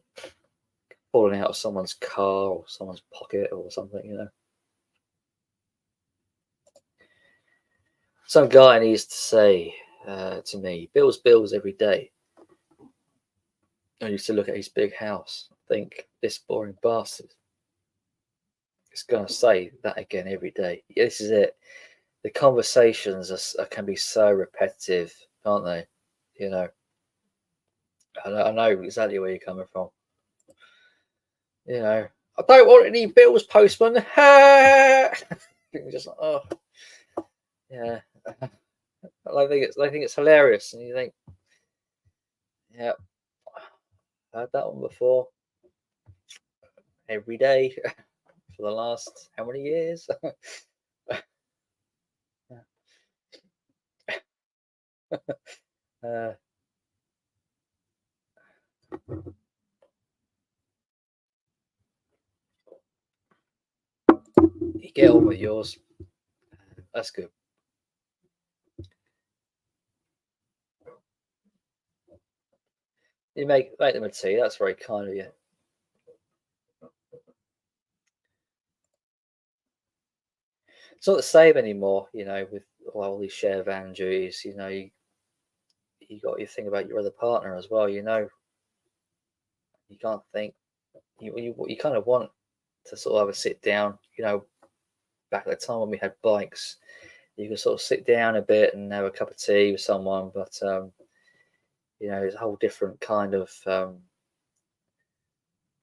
falling out of someone's car or someone's pocket or something. Some guy needs to say, to me. Bills every day. I used to look at his big house, think this boring bastard is going to say that again every day. Yeah, this is it. The conversations can be so repetitive, can't they? You know, I know exactly where you're coming from. You know, I don't want any bills, postman. Just like, oh, yeah. I think it's hilarious, and you think, yeah, I've heard that one before every day for the last how many years? uh, you get on with yours. That's good. You make them a tea. That's very kind of you. It's not the same anymore, with all these share van duties. You think about your other partner as well. You can't think. You kind of want to sort of have a sit down. Back at the time when we had bikes, you could sort of sit down a bit and have a cup of tea with someone. But it's a whole different kind of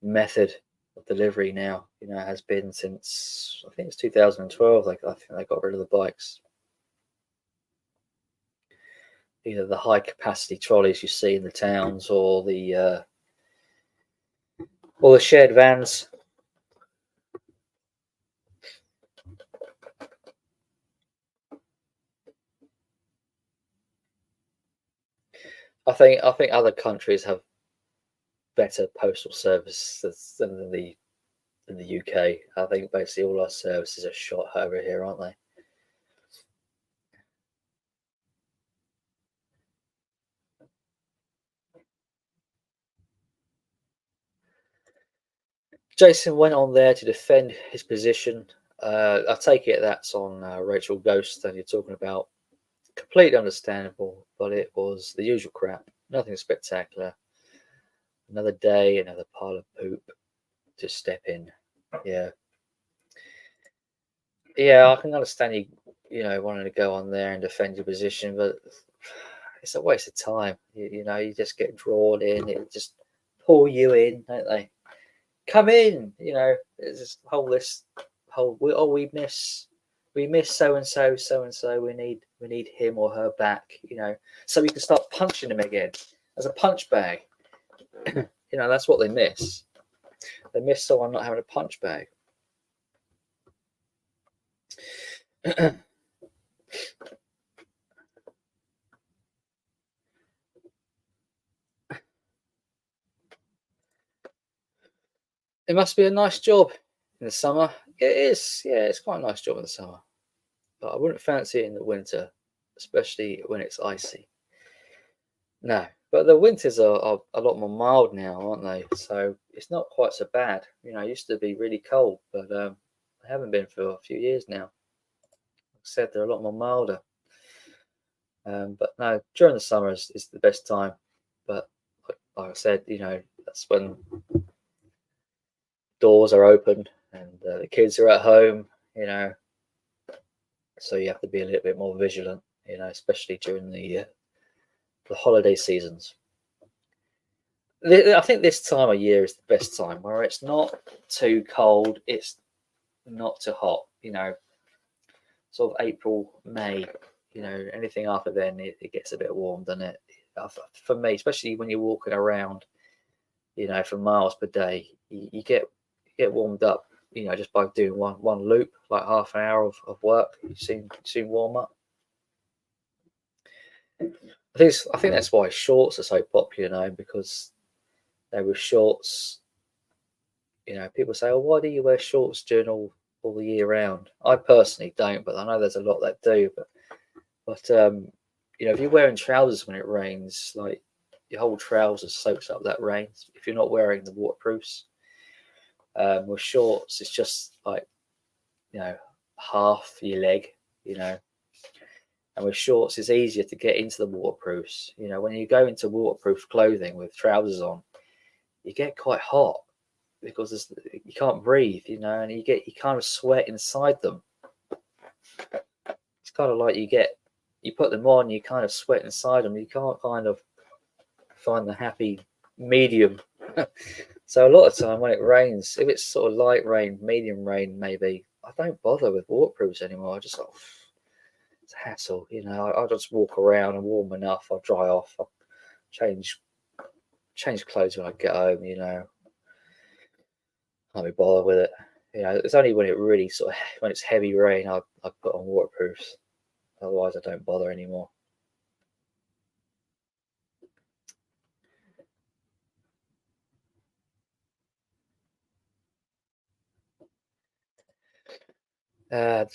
method of delivery now. It has been since I think it's 2012. Like I think they got rid of the bikes. Either the high capacity trolleys you see in the towns, or the shared vans. I think other countries have better postal services than the UK. I think basically all our services are shot over here, aren't they? Jason went on there to defend his position. I take it that's on Rachel Ghost that you're talking about. Completely understandable, but it was the usual crap. Nothing spectacular. Another day, another pile of poop to step in. Yeah, yeah, I can understand you wanting to go on there and defend your position, but it's a waste of time. You just get drawn in. It just pull you in, don't they? Come in. There's this whole list. We miss so and so, so and so. We need him or her back. So we can start punching them again as a punch bag. That's what they miss. They miss someone not having a punch bag. It must be a nice job in the summer. It is, yeah, it's quite a nice job in the summer. But I wouldn't fancy it in the winter, especially when it's icy. No, but the winters are a lot more mild now, aren't they? So it's not quite so bad. It used to be really cold, but they haven't been for a few years now. Like I said, they're a lot more milder. But no, during the summer is the best time. But like I said, that's when doors are open and the kids are at home. So you have to be a little bit more vigilant. Especially during the holiday seasons. I think this time of year is the best time where it's not too cold, it's not too hot. Sort of April, May. Anything after then, it gets a bit warm, doesn't it? For me, especially when you're walking around, for miles per day, you get warmed up. Just by doing one loop, like half an hour of work, you soon warm up. I think that's why shorts are so popular now, because they were shorts. People say, "Oh, why do you wear shorts during all the year round?" I personally don't, but I know there's a lot that do. But if you're wearing trousers when it rains, like your whole trousers soaks up that rain. If you're not wearing the waterproofs, with shorts, it's just like half your leg, you know, And with shorts, it's easier to get into the waterproofs. You know, when you go into waterproof clothing with trousers on, you get quite hot because you can't breathe, you know, and you kind of sweat inside them. It's kind of like you put them on, you kind of sweat inside them. You can't kind of find the happy medium. So a lot of time when it rains, if it's sort of light rain, medium rain, maybe, I don't bother with waterproofs anymore. I just sort of, it's a hassle, you know. I'll just walk around and warm enough. I'll dry off. I'll change clothes when I get home, you know. Can't be bothered with it. You know, it's only when it really sort of when it's heavy rain I put on waterproofs. Otherwise, I don't bother anymore.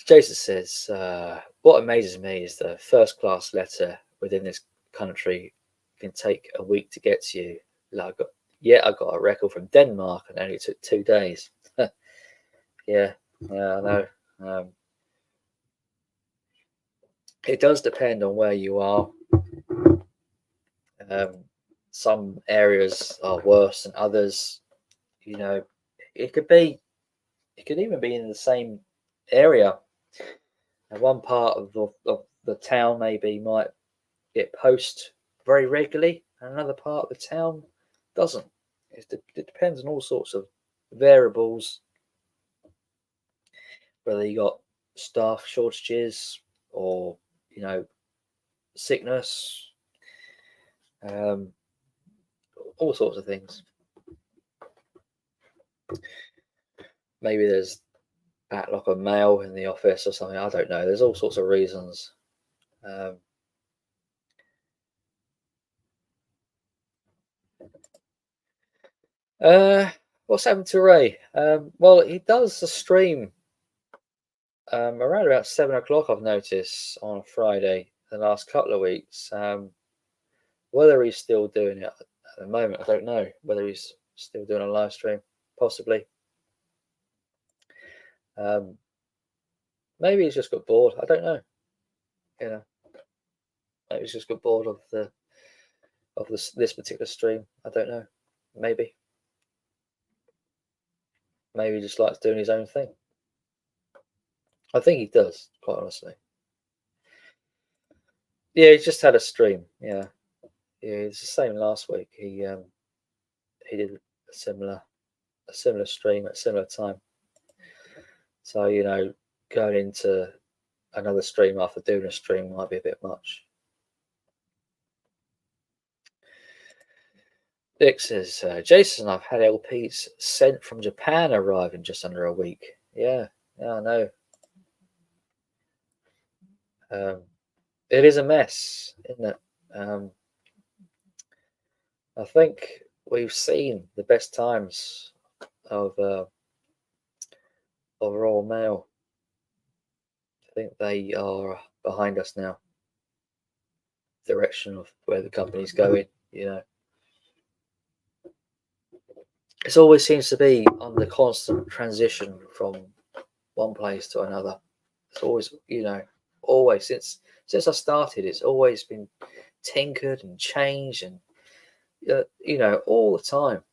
Jason says, what amazes me is the first class letter within this country can take a week to get to you. Like, I got a record from Denmark and only took 2 days. Yeah, I know. It does depend on where you are. Some areas are worse than others. You know, it could even be in the same area. And one part of the town maybe might get post very regularly, and another part of the town doesn't. It depends on all sorts of variables, whether you got staff shortages or, you know, sickness, um, all sorts of things. Maybe there's backlog of mail in the office or something. I don't know. There's all sorts of reasons. Um, what's happened to Ray? Well, he does a stream around about 7 o'clock. I've noticed on a Friday the last couple of weeks. Whether he's still doing it at the moment, I don't know. Whether he's still doing a live stream, possibly. Maybe he's just got bored. I don't know. You know, maybe he's just got bored of this particular stream. I don't know. Maybe he just likes doing his own thing. I think he does, quite honestly. Yeah, he just had a stream. Yeah, it's the same last week. He did a similar stream at a similar time. So, you know, going into another stream after doing a stream might be a bit much. Dick says, Jason, I've had LPs sent from Japan arrive in just under a week. Yeah, I know. It is a mess, isn't it? I think we've seen the best times of Royal Mail. I think they are behind us now. Direction of where the company's going, you know. It always seems to be on the constant transition from one place to another. It's always, you know, always since I started, it's always been tinkered and changed, and you know, all the time,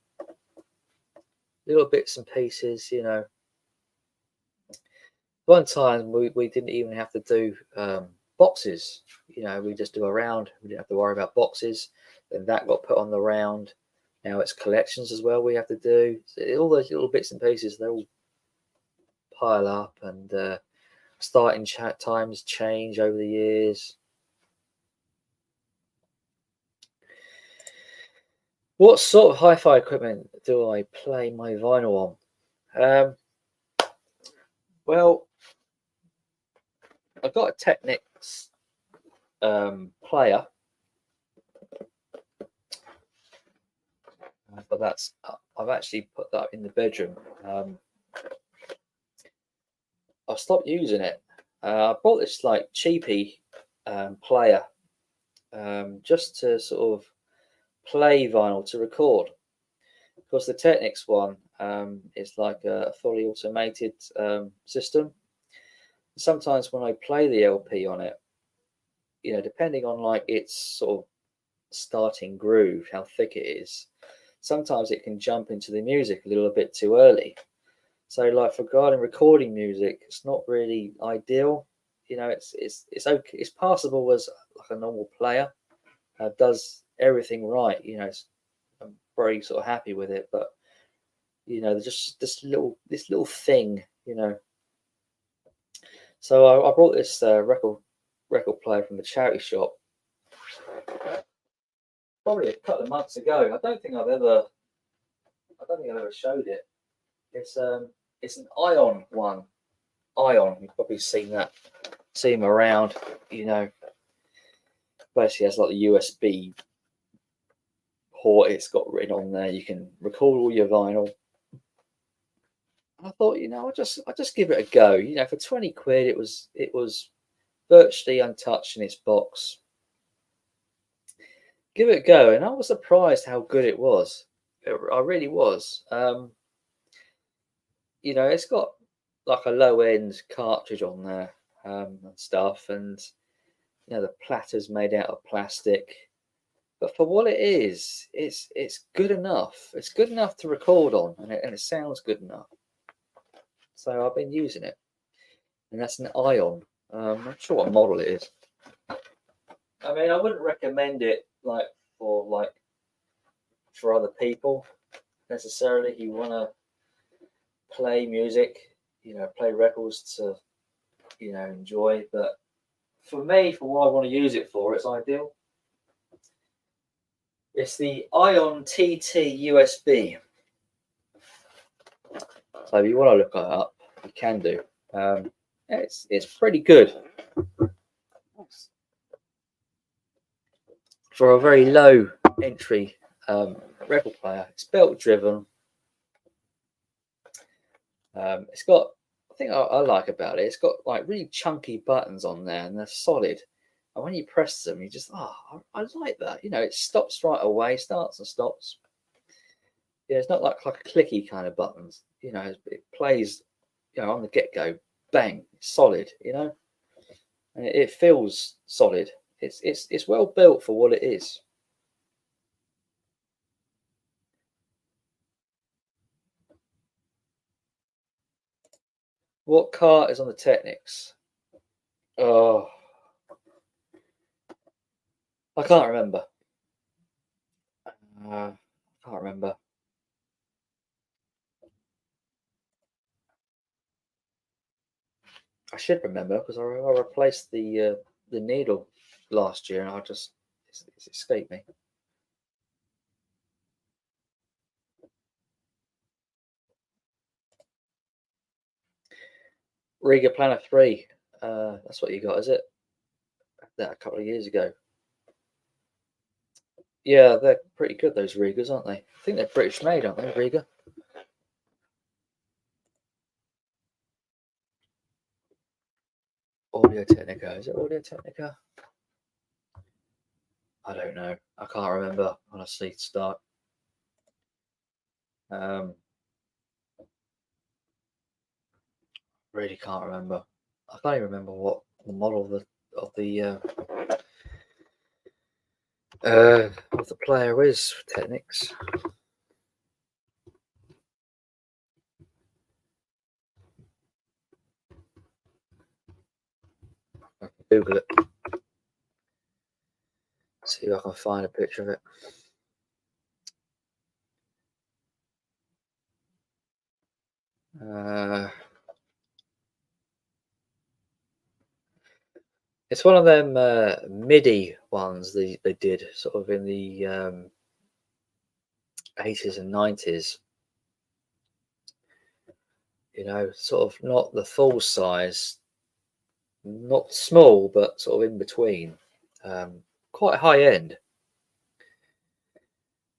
little bits and pieces. You know, one time we didn't even have to do boxes. You know, we just do a round. We didn't have to worry about boxes. Then that got put on the round. Now it's collections as well. We have to do so all those little bits and pieces. They all pile up, and starting chat times change over the years. What sort of hi-fi equipment do I play my vinyl on? Well, I've got a Technics player, but I've actually put that in the bedroom. I've stopped using it. I bought this like cheapy player just to sort of play vinyl to record. Because the Technics one is like a fully automated system. Sometimes when I play the LP on it, depending on like its sort of starting groove, how thick it is, sometimes it can jump into the music a little bit too early. So like for regarding recording music, it's not really ideal. It's okay. It's passable as like a normal player. Does everything right. I'm very sort of happy with it. But there's just this little thing. So I brought this record player from the charity shop probably a couple of months ago. I don't think I've ever showed it. It's an Ion one. Ion, you've probably seen that. See them around. You know, basically has like the USB port. It's got written on there. You can record all your vinyl. I thought, I'll just give it a go. For 20 quid, it was virtually untouched in its box. Give it a go, and I was surprised how good it was. I really was. It's got like a low end cartridge on there and stuff, and the platter's made out of plastic. But for what it is, it's good enough. It's good enough to record on, and it sounds good enough. So I've been using it, and that's an Ion. I'm not sure what model it is. I mean, I wouldn't recommend it for other people necessarily. You want to play music, play records to enjoy. But for me, for what I want to use it for, it's ideal. It's the Ion TT USB. So if you want to look that up, you can do. It's pretty good for a very low entry record player. It's belt driven. It's got, I think I like about it, it's got like really chunky buttons on there, and they're solid. And when you press them, you just, I like that. It stops right away, starts and stops. Yeah, it's not like a clicky kind of buttons. It plays, on the get go, bang, solid. And it feels solid. It's well built for what it is. What car is on the Technics? Oh, I can't remember. I can't remember. I should remember because I replaced the needle last year, and it's escaped me. Riga Planner 3. That's what you got, is it? That a couple of years ago. Yeah, they're pretty good, those Rigas, aren't they? I think they're British made, aren't they, Riga? Audio Technica. Is it Audio Technica? I don't know. I can't remember, honestly, to start. Really can't remember. I can't even remember what the model of the player is for Technics. I can Google it. See if I can find a picture of it. It's one of them MIDI ones they did sort of in the 80s and 90s. Sort of not the full size, not small, but sort of in between. Quite high end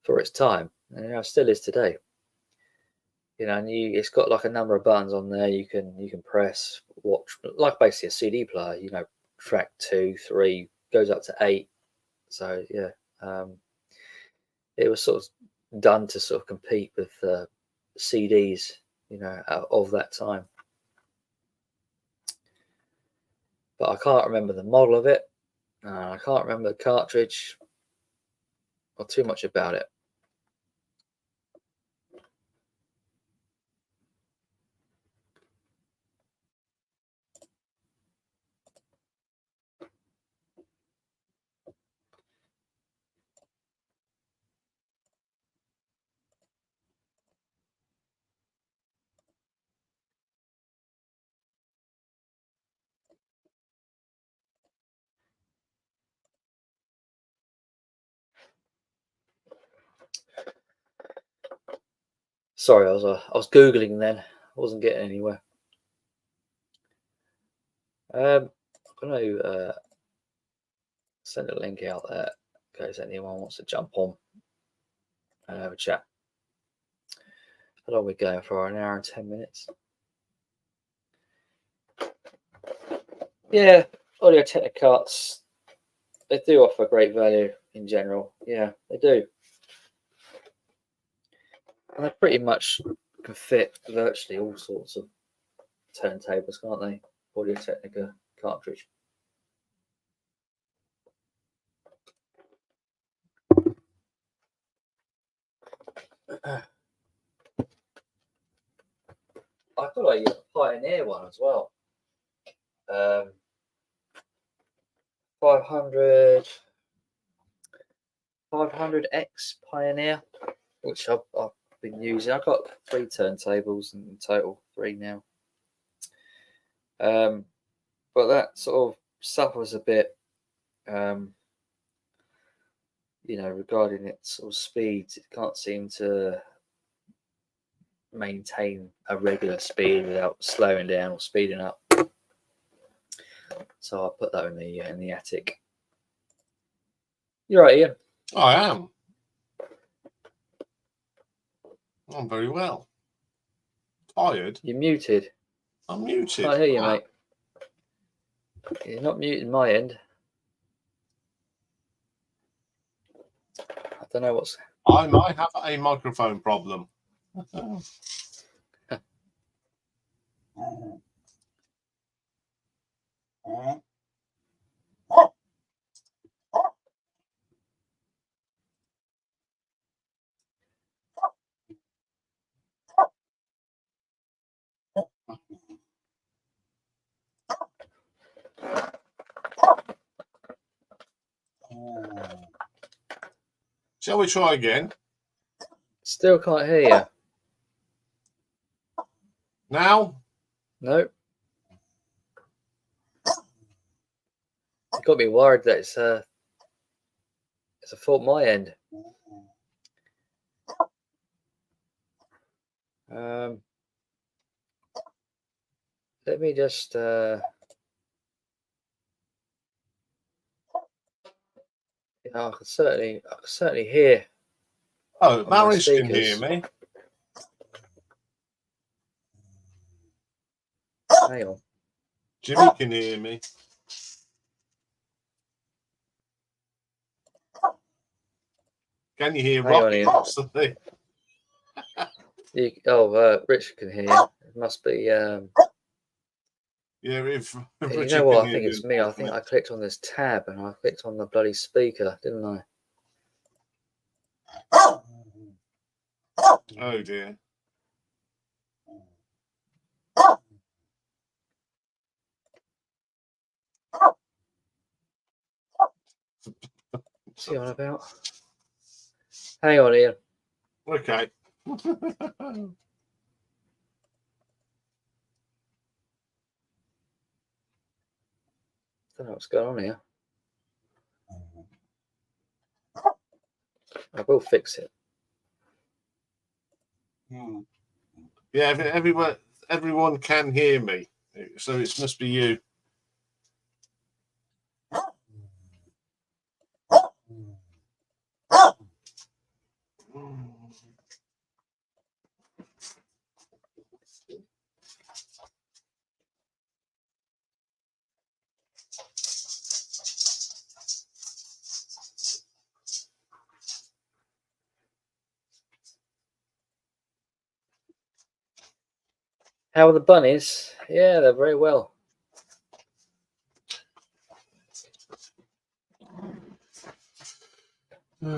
for its time, and still is today. And it's got like a number of buttons on there. You can press, watch, like basically a CD player. Track 2, 3 goes up to 8. So yeah, it was sort of done to sort of compete with CDs, of that time. But I can't remember the model of it. I can't remember the cartridge or too much about it. Sorry, I was googling then. I wasn't getting anywhere. I'm going to send a link out there in case anyone wants to jump on and have a chat. How long are we going for? An hour and 10 minutes. Yeah, Audio Technicarts, they do offer great value in general. Yeah, they do. And they pretty much can fit virtually all sorts of turntables, can't they? Audio Technica cartridge. I thought I used a Pioneer one as well. 500X Pioneer, which I've been using. I've got 3 turntables in total, 3 now. But that sort of suffers a bit, regarding its sort of speeds. It can't seem to maintain a regular speed without slowing down or speeding up. So I'll put that in the attic. You're right, Ian. I am. I'm very well. Tired. You're muted. I'm muted. Can't hear you, mate. You're not muted my end. I don't know what's... I might have a microphone problem. Shall we try again? Still can't hear you. Now? No. You got me worried that it's a fault my end. Let me just I can certainly hear. Oh, Marish can hear me. Hang on. Jimmy can hear me. Can you hear Rocky? Possibly. Richard can hear you. It must be. Yeah, if you know what? I think it's me. I think I clicked on this tab and I clicked on the bloody speaker, didn't I? Oh dear. What's he on about? Hang on, Ian. Okay. Don't know what's going on here. I will fix it. Yeah, everyone can hear me, so it must be you. How are the bunnies? Yeah, they're very well. It's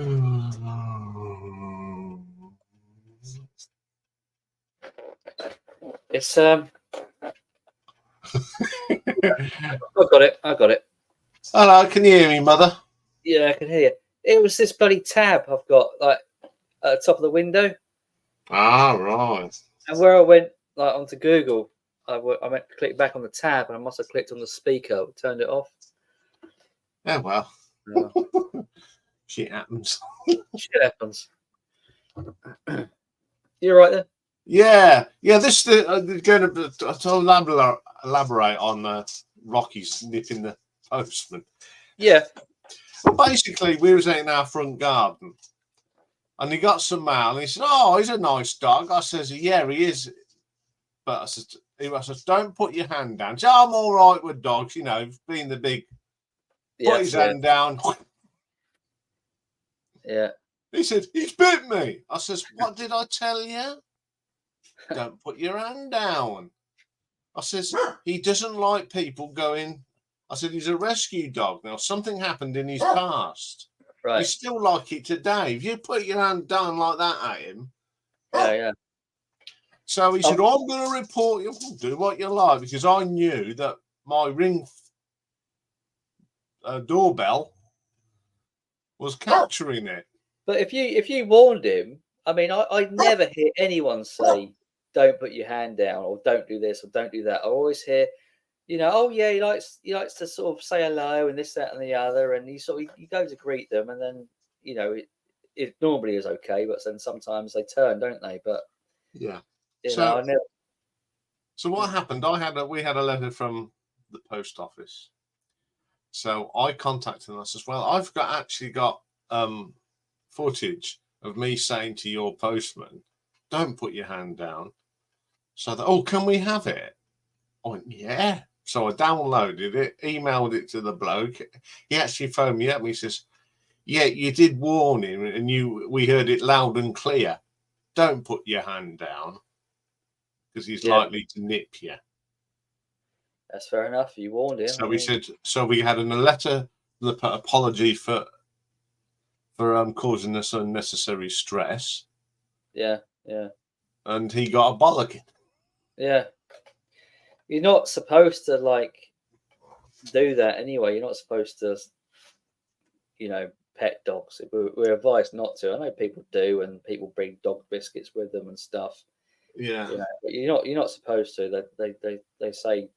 I got it. I got it. Hello, can you hear me, Mother? Yeah, I can hear you. It was this bloody tab I've got like at the top of the window, Ah, right. and where I went like onto Google, I meant to click back on the tab, and I must have clicked on the speaker, turned it off. Yeah, well, No, shit happens. shit happens. You're right there. Yeah. This going to elaborate on Rocky's nipping the postman. Yeah, Well, basically, we was out in our front garden, and he got some mail, and he said, "Oh, he's a nice dog." I says, "Yeah, he is." But I said, "Don't put your hand down." He said, "I'm all right with dogs, being the big." Put his hand down. Yeah. He said, "He's bit me." I says, "What did I tell you? Don't put your hand down." I says, "He doesn't like people going." I said, "He's a rescue dog. Now, something happened in his past. Right. He's still like it today. If you put your hand down like that at him." Yeah. So he said, "I'm going to report you. Do what you like," because I knew that my Ring doorbell was capturing it. But if you warned him, I mean, I never hear anyone say, "Don't put your hand down," or "Don't do this," or "Don't do that." I always hear, "Oh yeah, he likes to sort of say hello and this, that, and the other," and you go to greet them, and then it normally is okay, but then sometimes they turn, don't they? But Yeah. I never. So what happened? We had a letter from the post office. So I contacted them. I says, "Well, I've actually got footage of me saying to your postman, 'Don't put your hand down.'" So can we have it? I went, "Yeah." So I downloaded it, emailed it to the bloke. He actually phoned me up and he says, "Yeah, you did warn him, and we heard it loud and clear. Don't put your hand down because he's likely to nip you." That's fair enough. You warned him. So we said, so we had a letter, the apology for causing us unnecessary stress. Yeah. And he got a bollocking. Yeah. You're not supposed to do that anyway. You're not supposed to, pet dogs. We're advised not to. I know people do, and people bring dog biscuits with them and stuff. Yeah. But you're not supposed to. They say,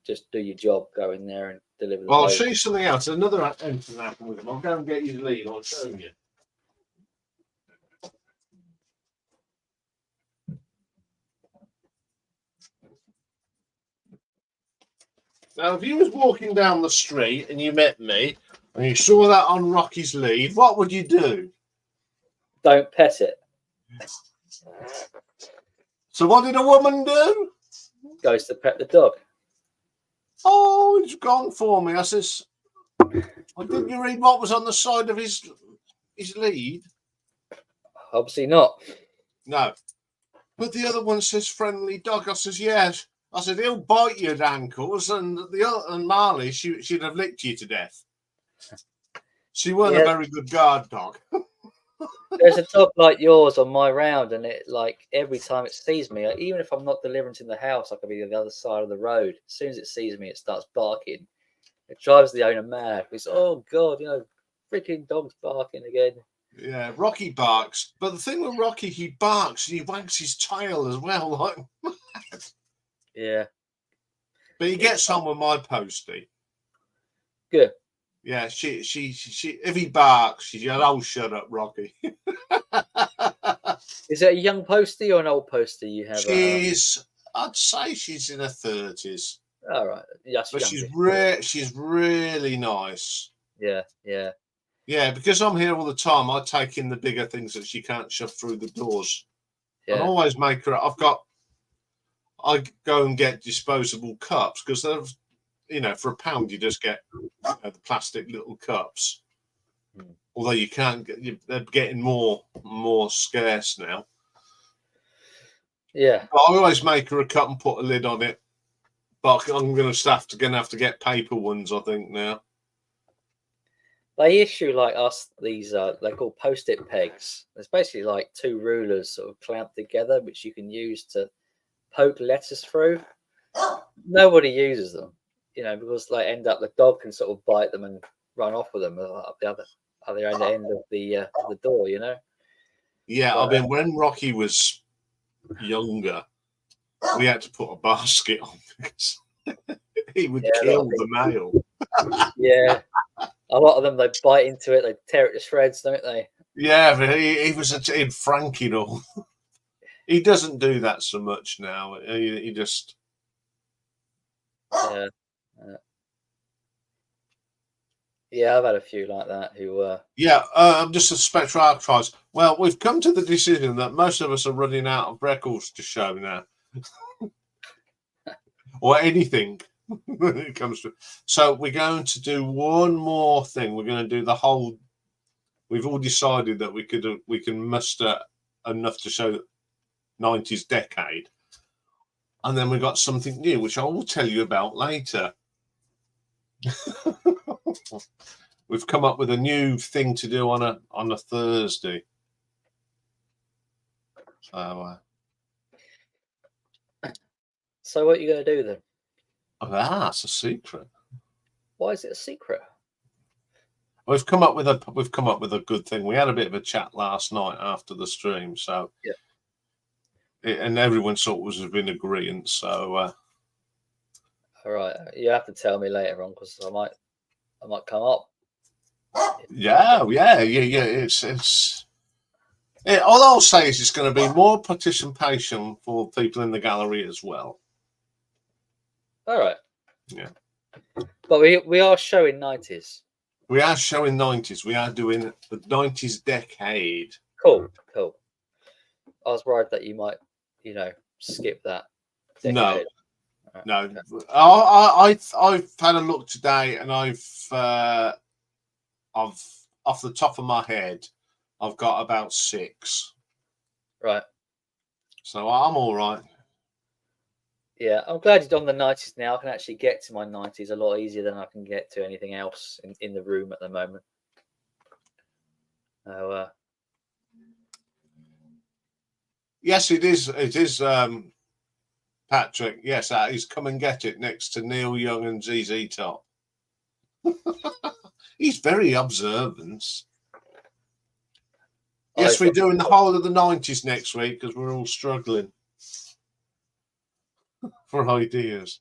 just do your job, go in there and deliver the Well, I'll post. show you something else. Another incident happened with him. I'll go and get his lead. I'll show you. Now, if you was walking down the street and you met me and you saw that on Rocky's lead, what would you do? Don't pet it. So what did a woman do? Goes to pet the dog. "Oh, it's gone for me." I says, "Well, didn't you read what was on the side of his lead?" Obviously not. "No." "But the other one says friendly dog." I says, "Yes." I said, "He'll bite your ankles," and Marley, she'd have licked you to death. She weren't a very good guard dog. There's a dog like yours on my round, and it every time it sees me, even if I'm not delivering to the house, I could be on the other side of the road. As soon as it sees me, it starts barking. It drives the owner mad. He's, "Oh God, freaking dog's barking again." Yeah, Rocky barks, but the thing with Rocky, he barks and he wags his tail as well, like. Yeah. But he gets on with my postie. Good. Yeah, she. If he barks, she's like, "Oh, shut up, Rocky." Is it a young postie or an old postie you have? I'd say she's in her 30s. All right. Yes, But she's really nice. Yeah. Yeah, because I'm here all the time, I take in the bigger things that she can't shove through the doors. Yeah. And always make her. I go and get disposable cups because they're, for £1 you just get the plastic little cups. Although you can't get, they're getting more scarce now. Yeah. But I always make her a cup and put a lid on it. But I'm going to have to get paper ones, I think, now. They issue like us these they're called post-it pegs. It's basically like two rulers sort of clamped together, which you can use to poke letters through. Nobody uses them, because they end up the dog can sort of bite them and run off with them up the other end of the door. Yeah, But, I mean, when Rocky was younger, we had to put a basket on because he would kill the mail. Yeah, a lot of them, they bite into it, they tear it to shreds, don't they? Yeah, but he was in Frankie all. He doesn't do that so much now. He just. Yeah. Yeah, I've had a few like that who. Yeah, I'm just a Spectral Archives. Well, we've come to the decision that most of us are running out of records to show now, or anything when it comes to. So we're going to do one more thing. We're going to do the whole. We've all decided that we can muster enough to show 90s decade, and then we've got something new, which I will tell you about later. We've come up with a new thing to do on a Thursday. So what are you going to do then? That's a secret. Why is it a secret? We've come up with a good thing. We had a bit of a chat last night after the stream, so yeah, and everyone sort of was in agreement. So, all right, you have to tell me later on because I might come up. Yeah. It's. All I'll say is it's going to be more participation for people in the gallery as well. All right. Yeah. But we are showing 90s. We are showing 90s. We are doing the 90s decade. Cool. I was worried that you might, skip that decade. No. Okay. I've had a look today, and I've off the top of my head, I've got about 6. Right. So I'm all right. Yeah, I'm glad you've done the 90s now. I can actually get to my 90s a lot easier than I can get to anything else in the room at the moment. Yes, it is. It is, Patrick. Yes, he's Come and Get It next to Neil Young and ZZ Top. He's very observant. Yes, we're doing the whole of the 90s next week because we're all struggling for ideas.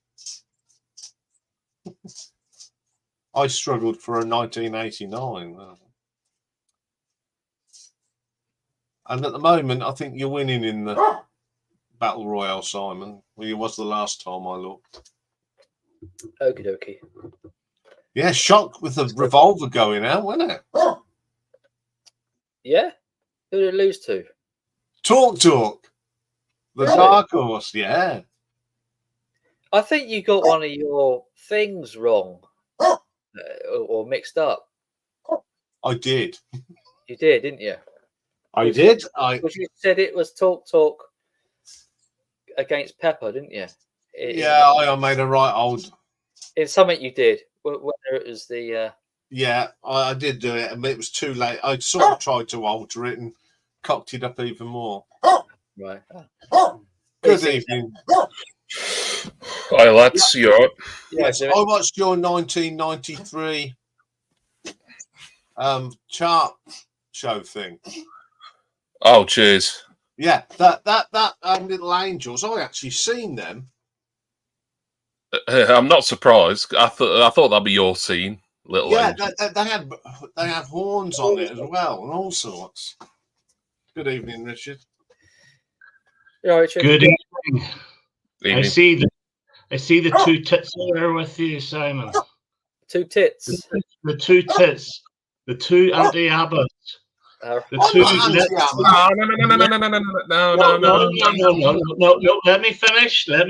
I struggled for a 1989. And at the moment, I think you're winning in the Battle Royale, Simon. Well, it was the last time I looked. Okie dokie. Yeah, shock with the revolver going out, wasn't it? Yeah? Who did it lose to? Talk. The Dark Horse, yeah. I think you got one of your things wrong or mixed up. I did. You did, didn't you? I did. Because you said it was Talk against Pepper, didn't you? I made a right old. It's something you did. Whether it was the. Yeah, I did do it, but it was too late. I sort of tried to alter it and cocked it up even more. Right. Good evening. Hi, lads. You all right? Yes, I watched your 1993 chart show thing. Oh, cheers. Yeah, that Little Angels. I actually seen them. I'm not surprised. I thought that'd be your scene, Little Angels. They had horns on it as well and all sorts. Good evening, Richard. Richard. Good evening. I see the two tits there with you, Simon. Two tits. The two tits. The two anti-Abbas. The two. No. Let me finish. How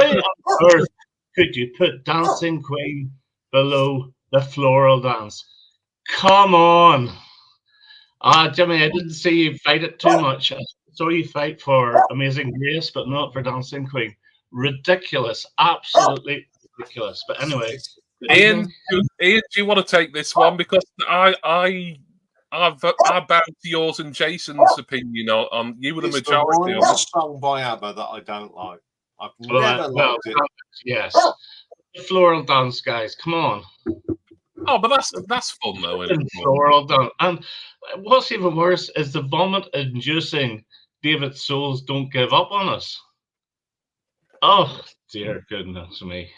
on earth could you put Dancing Queen below the Floral Dance? Come on. Jimmy, I didn't see you fight it too much. I saw you fight for Amazing Grace, but not for Dancing Queen. Ridiculous. Absolutely ridiculous. But anyway, Ian, do you want to take this one? Because I bow to yours and Jason's opinion on you were the It's majority. the one song by Abba that I don't like. I've never liked it. Yes, the floral dance, guys. Come on. Oh, but that's fun though, isn't it? Floral dance. And what's even worse is the vomit-inducing David Souls Don't Give Up on Us. Oh, dear goodness me.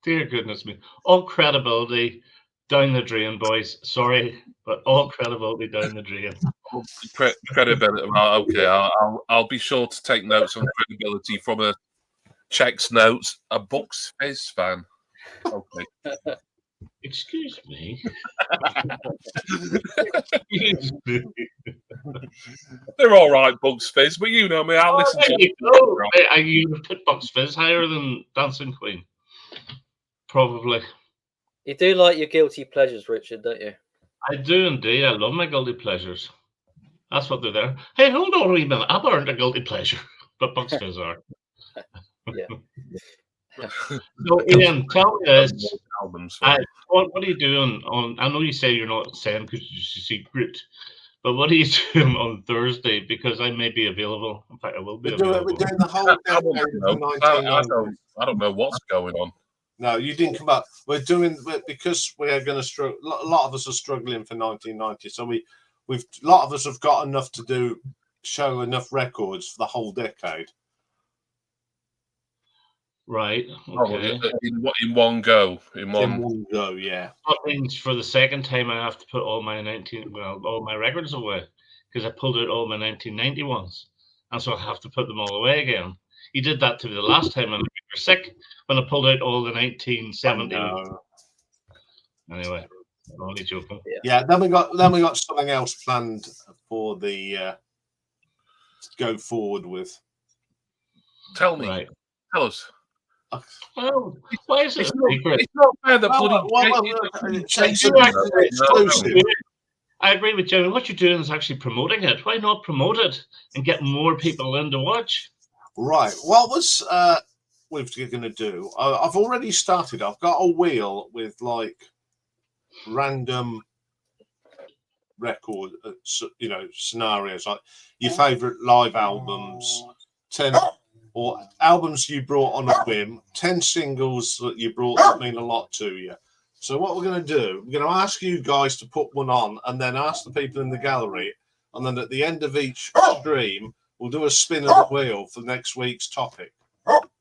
Dear goodness me. All credibility down the drain, boys. Sorry, but all credibility down the drain. Credibility. Well, okay, I'll be sure to take notes on credibility from a checks notes. A Bucks Fizz fan. Okay. Excuse me. They're all right, Bucks Fizz, but you know me. I'll listen to you put Bucks Fizz higher than Dancing Queen. Probably. You do like your guilty pleasures, Richard, don't you? I do indeed. I love my guilty pleasures. That's what they're there. Hey, hold on a wee minute. Abba aren't a guilty pleasure, but Bucks Fizz are. Yeah. So, Ian, tell me this. Albums, what are you doing on? I know you say you're not saying because it's a secret, but what are you doing on Thursday? Because I may be available. In fact, I will be available. We're doing the whole decade of 1990. I don't know what's going on. No, you didn't come up. We're doing because we are going to struggle. A lot of us are struggling for 1990, so a lot of us have got enough to show enough records for the whole decade. Right. Okay. In one go. In one go, yeah. That means for the second time I have to put all my all my records away because I pulled out all my 1990 ones, and so I have to put them all away again. You did that to me the last time when we were sick when I pulled out all the 1970. Anyway, I'm only joking. Yeah. Then we got something else planned for the to go forward with. Tell me. Right. Tell us. Well, why is it secret? It's not fair that I agree with Jamie. What you're doing is actually promoting it. Why not promote it and get more people in to watch? Right. What was we're going to do? I've already started. I've got a wheel with like random record, scenarios like your favorite live albums, 10 or albums you brought on a whim, 10 singles that you brought that mean a lot to you. So what we're going to do, we're going to ask you guys to put one on and then ask the people in the gallery. And then at the end of each stream, we'll do a spin of the wheel for next week's topic.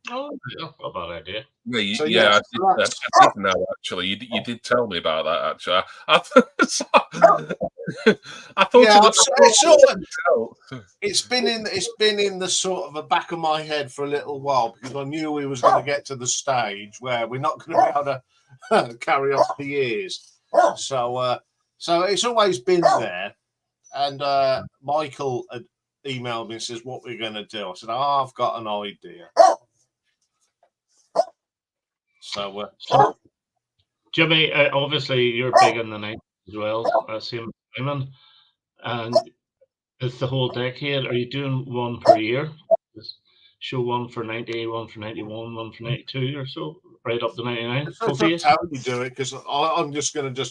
Oh, not a bad idea. I did know, actually. You did tell me about that, actually. I thought it's been in the sort of the back of my head for a little while because I knew we was going to get to the stage where we're not going to be able to carry on for years. So it's always been there. And Michael had emailed me and says, "What we're going to do?" I said, "I've got an idea." So, Jimmy, obviously you're big in the 90s as well, same as Simon. And it's the whole decade. Are you doing one per year? Just show one for 90, one for 91, one for 92 or so, right up to 99? That's how you do it, because I'm just going to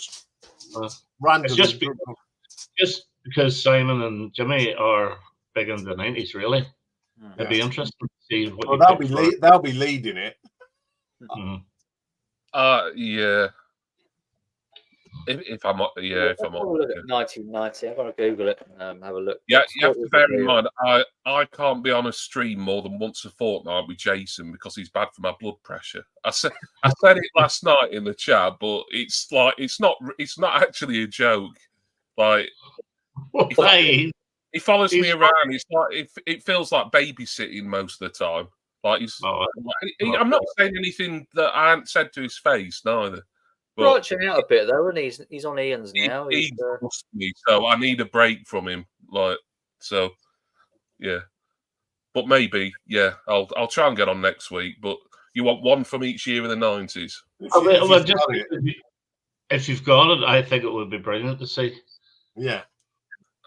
randomly. Just because Simon and Jimmy are big in the 90s, really. It'd be interesting to see what they'll be leading it. Mm-hmm. Yeah. If I'm on, Look at 1990. I've got to Google it and have a look. Yeah, you have to bear in mind, I can't be on a stream more than once a fortnight with Jason because he's bad for my blood pressure. I said it last night in the chat, but it's like it's not actually a joke. Like he follows me around. It's like it feels like babysitting most of the time. Like I'm not saying anything that I hadn't said to his face neither. Branching out a bit though, and he's on Ian's now. He me, so I need a break from him. Yeah. But maybe, yeah, I'll try and get on next week. But you want one from each year of the 90s? If you've got it, I think it would be brilliant to see. Yeah.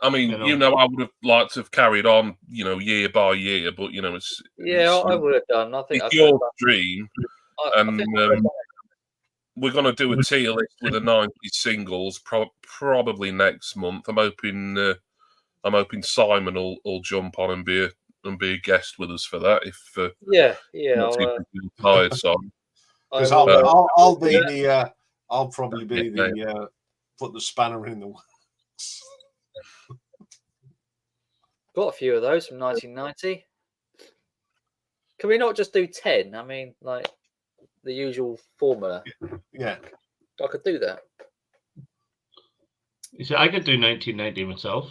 I mean, I would have liked to have carried on, year by year, but it's I would have done. I think it's your dream, we're going to do a tier list with the 90s singles probably next month. I'm hoping Simon will jump on and be a guest with us for that. If tired, Simon. Because I'll probably be the put the spanner in the works. Got a few of those from 1990. Can we not just do 10? I mean, like the usual formula. Yeah, I could do that. You see, I could do 1990 myself.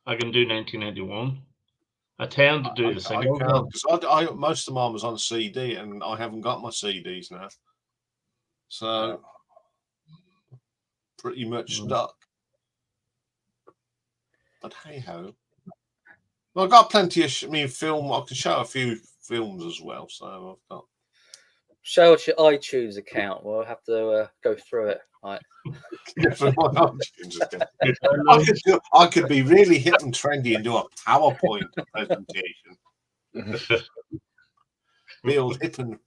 I can do 1991. I tend to do the single. Because most of mine was on CD, and I haven't got my CDs now, so pretty much stuck. But hey ho, well, I've got plenty of film. I can show a few films as well, so I've got. Show us your iTunes account. We'll have to go through it. Right. I could be really hip and trendy and do a PowerPoint presentation. Real hip and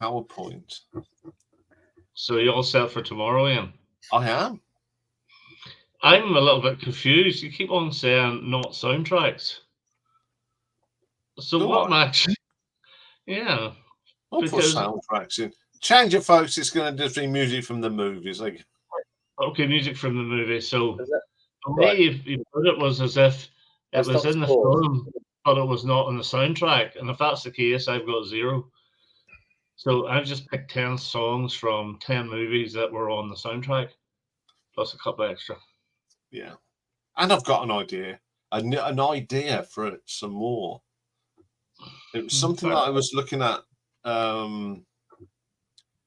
PowerPoint. So you all set for tomorrow, Ian? I am. I'm a little bit confused. You keep on saying not soundtracks. So what match? Yeah. I'll put soundtracks in. Change it, folks. It's going to just be music from the movies. Okay, music from the movie. So for me, you put it was as if it was in the film, but it was not on the soundtrack. And if that's the case, I've got 0. So I've just picked 10 songs from 10 movies that were on the soundtrack, plus a couple extra. Yeah. And I've got an idea. An idea for some more. It was something that I was looking at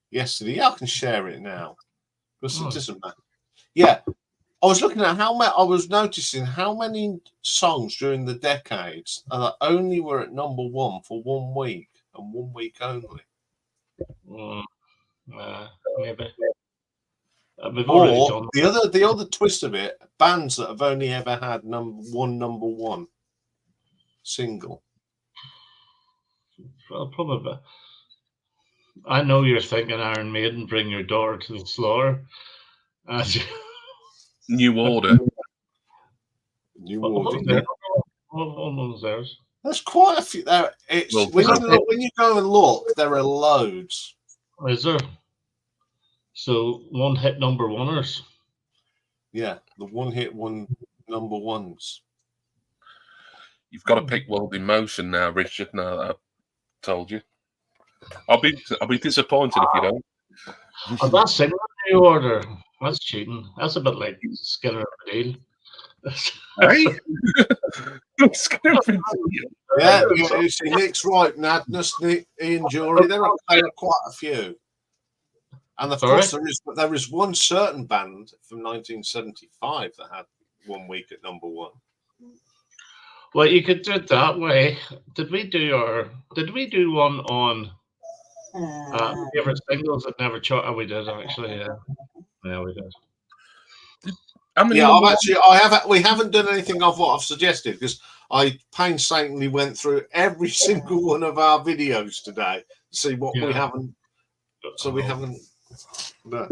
yesterday. Yeah, I can share it now. Because it doesn't matter. Yeah. I was looking at I was noticing how many songs during the decades that only were at number 1 for 1 week and 1 week only. Maybe. Or the other twist of it, bands that have only ever had number one single. Well, probably. I know you're thinking Iron Maiden, Bring Your Daughter to the Slaughter. New Order. What was theirs? There's quite a few. When you go and look, there are loads. Is there? So one-hit number oneers. Yeah, the one-hit number ones. You've got to pick World in Motion now, Richard. Now that I've told you, I'll be disappointed if you don't. Oh, that's single New Order. That's cheating. That's a bit like Skinner and Deal. Hey, Skinner and Deal. Yeah, you see, Nick's right. Madness, Ian Jury. There are quite a few. And of course, there is one certain band from 1975 that had 1 week at number 1. Well, you could do it that way. Did we do one on favorite singles that never charted? We did actually. Yeah, we did. We haven't done anything of what I've suggested because I painstakingly went through every single one of our videos today to see what we haven't. So we haven't. No.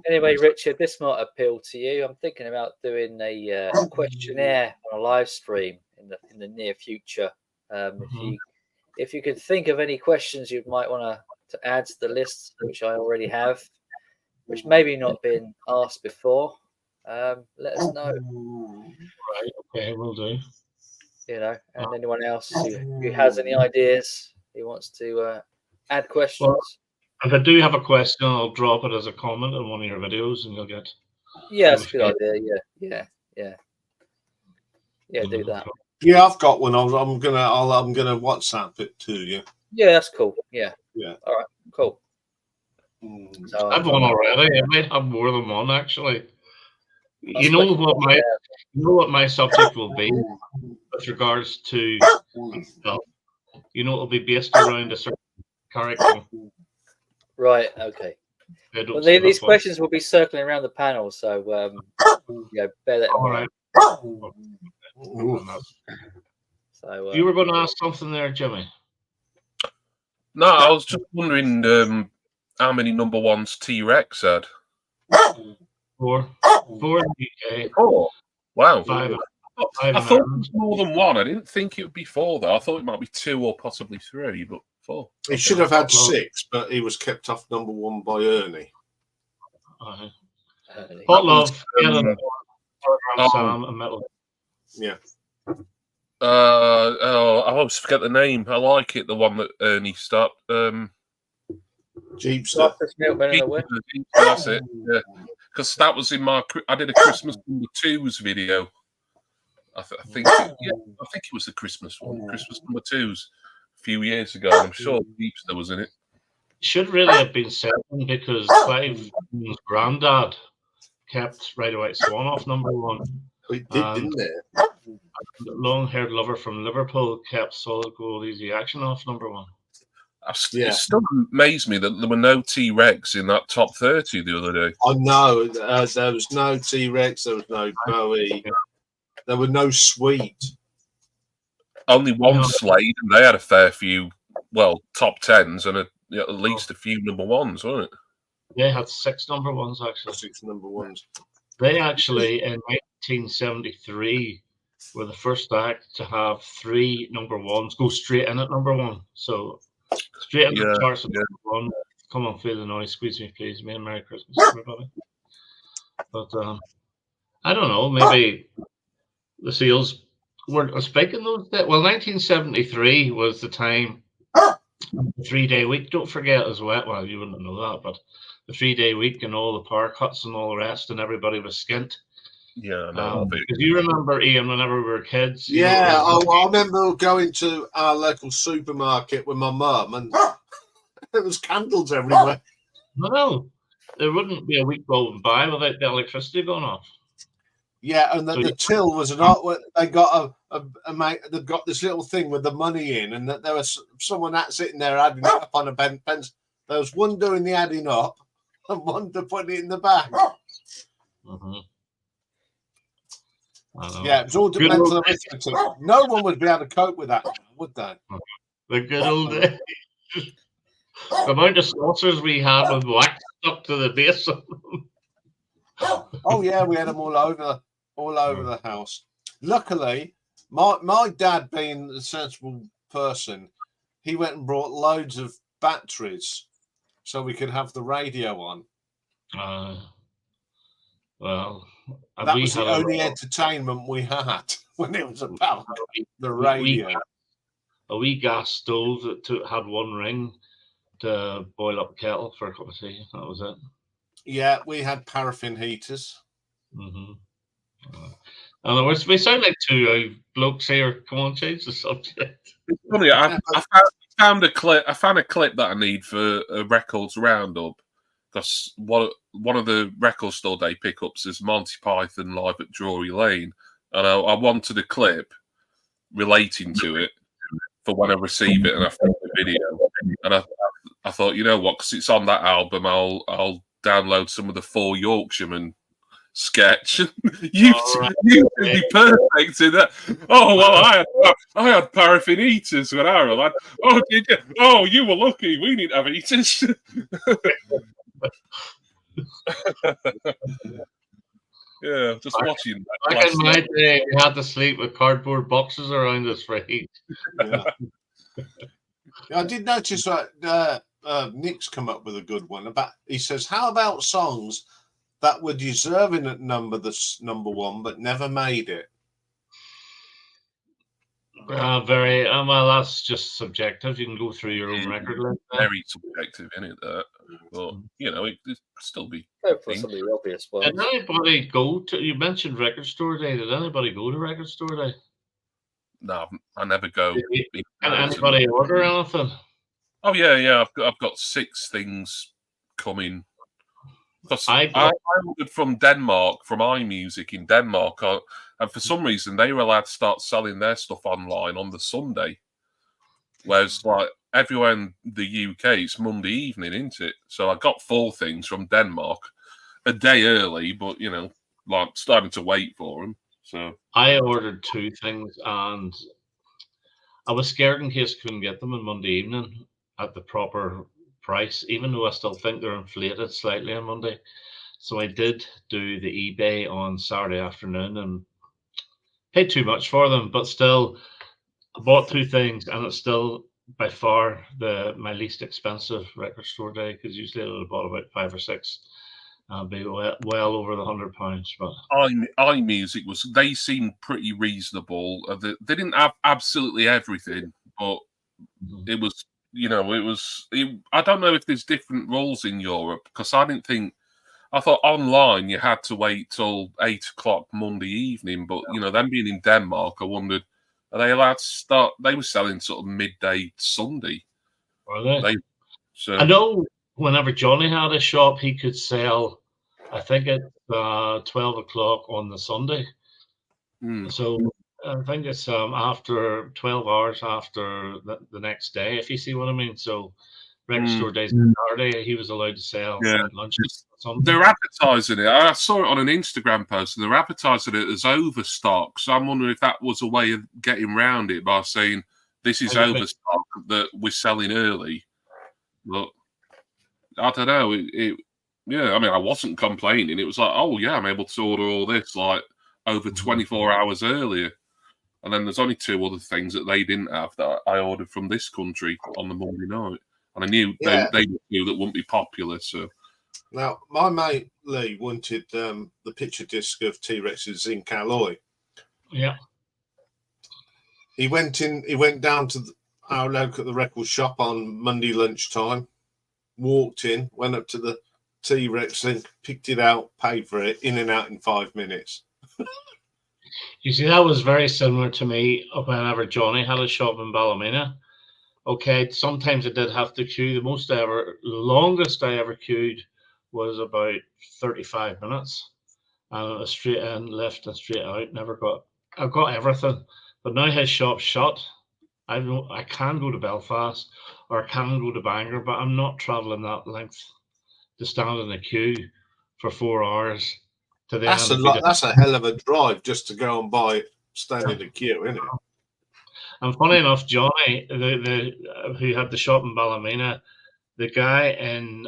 Anyway, Richard, this might appeal to you. I'm thinking about doing a questionnaire on a live stream in the near future. If you could think of any questions you might want to add to the list, which I already have, which maybe not been asked before, let us know. Right. Okay, we'll do. And anyone else who has any ideas, who wants to add questions. Well, if I do have a question, I'll drop it as a comment on one of your videos, and you'll get. Yeah, that's a good idea. Yeah. Do that. Yeah, I've got one. I'm gonna WhatsApp it to you. Yeah, that's cool. Yeah. All right. Cool. So I've one already. I might have more than one actually. You know what my subject will be with regards to. It'll be based around a certain character. Right. Okay. Well, these questions will be circling around the panel, so bear that in mind. So you were going to ask something there, Jimmy. No, I was just wondering how many number ones T-Rex had. 4 in the UK. 4. Wow. 5. I thought it was more than 1. I didn't think it would be 4, though. I thought it might be 2 or possibly 3, but 4. He should have had 6, but he was kept off number 1 by Ernie. Hot Love, Sam, and Metal. Yeah. I always forget the name. I like it, the one that Ernie stopped. Jeepster. That's it. Yeah. Because that was in my. I did a Christmas number 2s video. I think it was the Christmas one, Christmas number 2s, a few years ago. I'm sure Jeepster was in it. Should really have been 7 because Clive's granddad kept Ride a White Swan off number 1. It did, didn't it? Long-haired lover from Liverpool kept Solid Gold Easy Action off number 1. It still amazed me that there were no T-Rex in that top 30 the other day. I know. There was no T-Rex, there was no Bowie, there were no Sweet. Only one Slade, and they had a fair few, top 10s and at least a few number 1s, wasn't it? They had 6 number 1s, actually. 6 number 1s. They actually, in 1973, were the first act to have 3 number 1s go straight in at number 1. So, straight in the charts at number 1. Come on, feel the noise, squeeze me, please. Me and Merry Christmas, everybody. But I don't know, maybe the Seals were speaking those days. Well, 1973 was the time. The 3-day week, don't forget as well. Well, you wouldn't know that, but the 3-day week and all the power cuts and all the rest, and everybody was skint. Yeah, no, because you remember, Ian, whenever we were kids. Yeah, I remember going to our local supermarket with my mum, and there was candles everywhere. No, there wouldn't be a week going by without the electricity going off. Yeah, and the till was they got they've got this little thing with the money in, and that there was someone sitting there adding it up on a pence. There was one doing the adding up and one to put it in the bag. Yeah, it was all mental arithmetic. No one would be able to cope with that, would they? The good old days. The amount of saucers we had with wax stuck to the base of them. Oh yeah, we had them all over the house. Luckily, my dad, being a sensible person, he went and brought loads of batteries so we could have the radio on. Well, that was the only entertainment we had when it was about the radio. A wee gas stove that had one ring to boil up a kettle for a cup of tea. That was it. Yeah, we had paraffin heaters. In other words, we sound like two blokes here. Come on, change the subject. It's funny. I found a clip. I found a clip that I need for a records roundup. Because one of the record store day pickups is Monty Python live at Drury Lane, and I wanted a clip relating to it for when I receive it, and I found the video, and I thought, you know what? Because it's on that album, I'll download some of the Four Yorkshiremen sketch. you would be perfect in that. Oh well, I had paraffin heaters when I was like, oh did you? Oh, you were lucky. We didn't have heaters. Yeah, just watching that. Back in my day, we had to sleep with cardboard boxes around us for heat. Yeah. I did notice that Nick's come up with a good one. He says, how about songs that were deserving at number 1 but never made it? Well, that's just subjective. You can go through your own record list. Very subjective, isn't it? That, but you know, it still be. For some of the obvious ones. Did anybody go to? You mentioned Record Store Day. Did anybody go to Record Store Day? No, I never go. Did anybody order anything? Oh yeah. I've got 6 things coming. Because I ordered from Denmark, from iMusic in Denmark, and for some reason they were allowed to start selling their stuff online on the Sunday, whereas like everywhere in the UK it's Monday evening, isn't it? So I got 4 things from Denmark a day early, but you know, like starting to wait for them. So I ordered 2 things, and I was scared in case I couldn't get them on Monday evening. at the proper price, even though I still think they're inflated slightly on Monday. So I did do the eBay on Saturday afternoon and paid too much for them, but still I bought two things, and it's still by far my least expensive record store day, because usually I would have bought about 5 or 6. I'll be well over the £100. But iMusic they seemed pretty reasonable. They didn't have absolutely everything, but it was, I don't know if there's different rules in Europe, because I thought online you had to wait till 8 o'clock Monday evening, but them being in Denmark, I wondered, are they allowed to start? They were selling sort of midday Sunday. Were they? So I know whenever Johnny had a shop, he could sell, I think at 12 o'clock on the Sunday. So I think it's after 12 hours after the next day, if you see what I mean. So record store days Saturday, he was allowed to sell at lunch. They're advertising it. I saw it on an Instagram post, and they're advertising it as overstock. So I'm wondering if that was a way of getting around it by saying this is overstock that we're selling early. But I don't know. I mean, I wasn't complaining. It was like, oh yeah, I'm able to order all this like over 24 hours earlier. And then there's only 2 other things that they didn't have that I ordered from this country on the Monday night, and I knew they knew that wouldn't be popular. So. Now, my mate Lee wanted the picture disc of T-Rex's zinc alloy. Yeah. He went down to our local record shop on Monday lunchtime, walked in, went up to the T-Rex thing, picked it out, paid for it, in and out in 5 minutes. You see, that was very similar to me whenever Johnny had a shop in Ballymena. Okay, sometimes I did have to queue. The longest I ever queued was about 35 minutes, and it was straight in, left and straight out. I got everything, but now his shop's shut. I can go to Belfast or I can go to Bangor, but I'm not travelling that length to stand in a queue for 4 hours. That's a hell of a drive just to go and stand in a queue, isn't it? And funny enough, Johnny, who had the shop in Ballymena, the guy in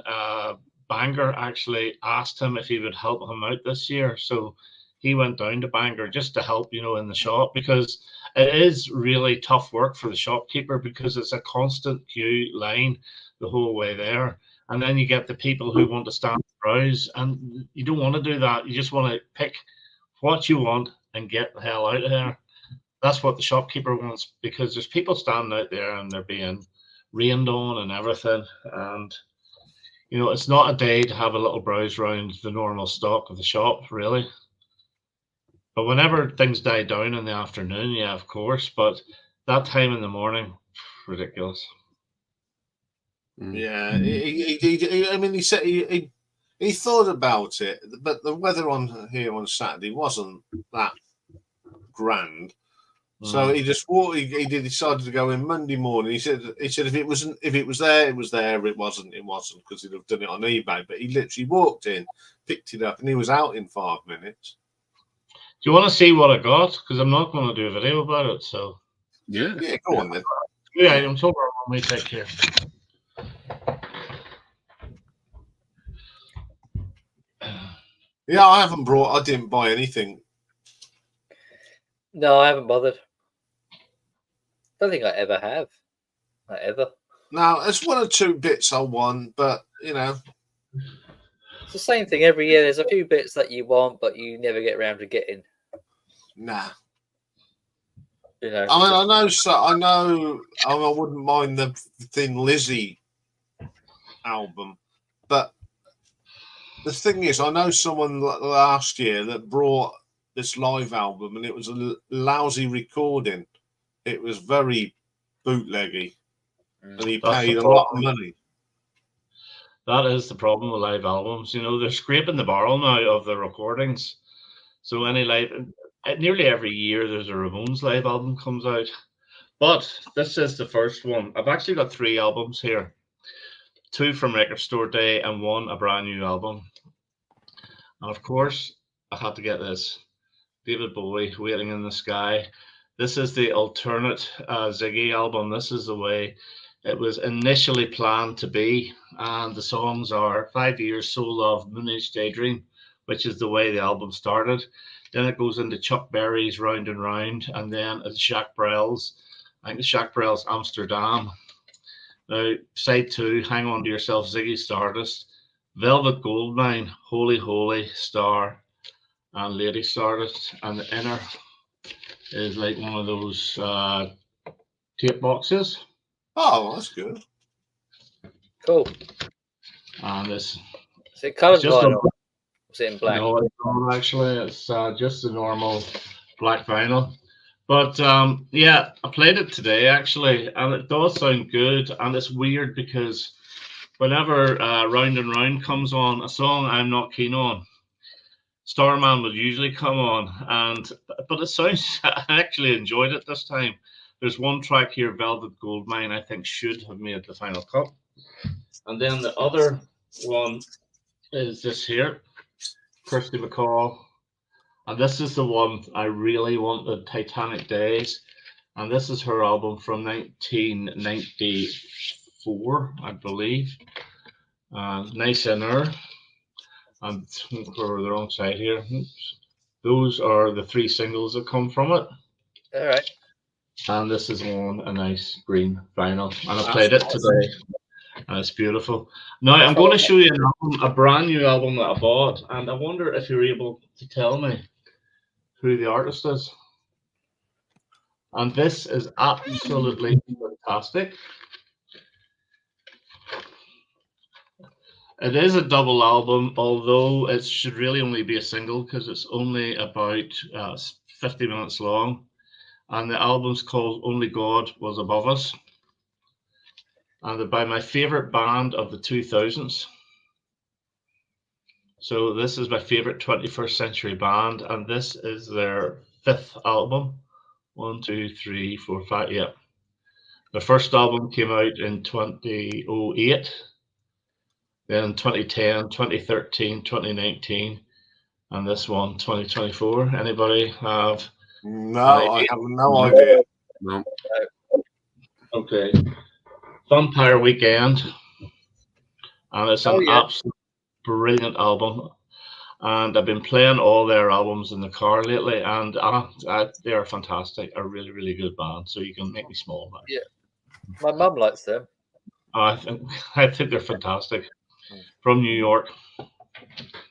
Bangor actually asked him if he would help him out this year. So he went down to Bangor just to help, in the shop, because it is really tough work for the shopkeeper, because it's a constant queue line the whole way there. And then you get the people who want to stand and browse, and you don't want to do that. You just want to pick what you want and get the hell out of there. That's what the shopkeeper wants, because there's people standing out there and they're being rained on and everything. And, it's not a day to have a little browse around the normal stock of the shop, really. But whenever things die down in the afternoon, yeah, of course. But that time in the morning, ridiculous. Yeah, he said he thought about it, but the weather here on Saturday wasn't that grand. So he just he decided to go in Monday morning. He said if it was there, it was there. It wasn't, because he'd have done it on eBay. But he literally walked in, picked it up, and he was out in 5 minutes. Do you want to see what I got? Because I'm not going to do a video about it. So yeah, go on then. Yeah, I'm told on me take care. Yeah, I didn't buy anything. No, I haven't bothered. Don't think I ever have. Not ever. Now, there's 1 or 2 bits I want, but it's the same thing every year. There's a few bits that you want, but you never get around to getting. Nah. I mean, I wouldn't mind the Thin Lizzy album, but the thing is, I know someone last year that brought this live album, and it was a lousy recording. It was very bootleggy, and he paid a lot of money. That is the problem with live albums. They're scraping the barrel now of the recordings. So nearly every year there's a Ramones live album comes out. But this is the first one. I've actually got 3 albums here. 2 from Record Store Day and 1 a brand new album. And of course, I had to get this. David Bowie, Waiting in the Sky. This is the alternate Ziggy album. This is the way it was initially planned to be. And the songs are 5 Years, So Love, Moon Age Daydream, which is the way the album started. Then it goes into Chuck Berry's Round and Round, and then it's Jacques Brel's, I think it's Jacques Brel's Amsterdam. Now, side 2, Hang On To Yourself, Ziggy Stardust, Velvet Goldmine, Holy Holy, Star, and Lady Stardust. And the inner is like one of those tape boxes. Oh, that's good. Cool. And this Is it coloured just vinyl? Was it in black? no, it's not actually. It's just the normal black vinyl. But yeah, I played it today actually, and it does sound good. And it's weird because whenever Round and Round comes on, a song I'm not keen on, Starman would usually come on, but it sounds. I actually enjoyed it this time. There's one track here, Velvet Goldmine, I think should have made the final cut, and then the other one is this here, Kirsty MacColl, and this is the one I really wanted, Titanic Days, and this is her album from 1994, I believe. Nice inner. And for the wrong side here. Oops. Those are the 3 singles that come from it. All right. And this is on a nice green vinyl. And I played it today. And it's beautiful. Now I'm going to show you an album, a brand new album that I bought. And I wonder if you're able to tell me who the artist is. And this is absolutely fantastic. It is a double album, although it should really only be a single because it's only about 50 minutes long. And the album's called Only God Was Above Us. And they're by my favorite band of the 2000s. So this is my favorite 21st century band. And this is their 5th album. 1, 2, 3, 4, 5. Yeah. The first album came out in 2008. Then 2010, 2013, 2019, and this one, 2024. Anybody have? No, I have no idea. No. Okay. Vampire Weekend. And it's an absolute brilliant album. And I've been playing all their albums in the car lately, and they are fantastic. A really, really good band. So you can make me small. Man. Yeah. My mum likes them. I think they're fantastic. From New York. Do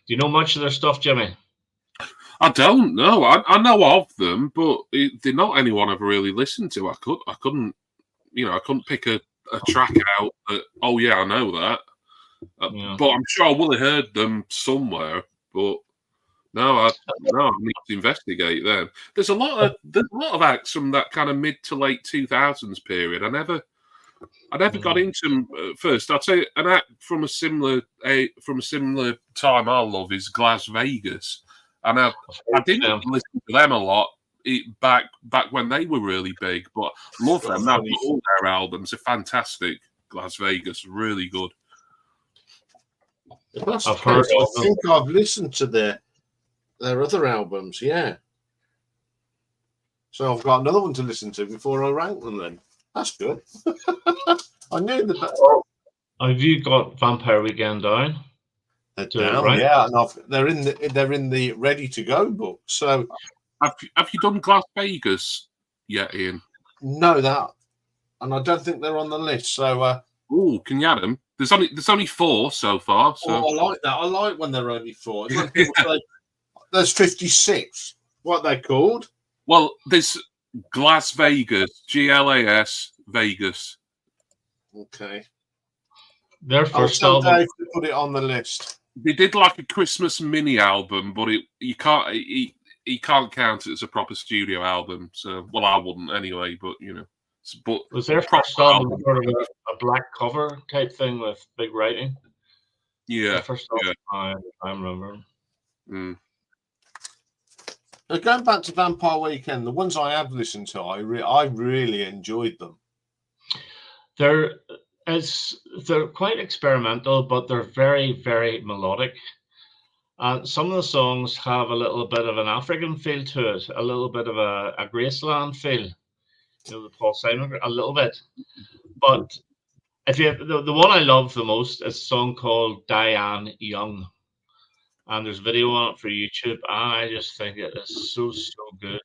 you know much of their stuff, Jimmy? I don't know. I know of them, but they're not anyone I've really listened to. I couldn't pick a track out that, oh yeah, I know that. But I'm sure I will have heard them somewhere. But no, I need to investigate them. There's a lot of acts from that kind of mid to late 2000s period. I never got into them first. I'd say an act from a similar time I love is Las Vegas, and I didn't listen to them a lot back when they were really big, but love them. Now all their albums are fantastic. Las Vegas, really good. I think I've listened to their other albums. Yeah, so I've got another one to listen to before I rank them. Then. That's good. I knew that. Have you got Vampire Weekend down? They're down, yeah, and they're in the ready to go book. So, have you done Las Vegas yet, Ian? No, and I don't think they're on the list. So, can you add them? There's only 4 so far. So I like that. I like when they're only 4. It's like people say, there's 56. What are they called? Well, there's Las Vegas, GLAS Vegas. Okay. Their first I'll tell album. Dave to put it on the list. They did like a Christmas mini album, but you can't count it as a proper studio album. So, well, I wouldn't anyway. But but was their first album sort of a black cover type thing with big writing? Yeah. The first album, I remember. Mm. Going back to Vampire Weekend, the ones I have listened to, I really enjoyed them. They're quite experimental, but they're very, very melodic. And some of the songs have a little bit of an African feel to it, a little bit of a Graceland feel. The Paul Simon, a little bit. But if you the one I love the most is a song called Diane Young, and there's video on it for YouTube. And I just think it is so good.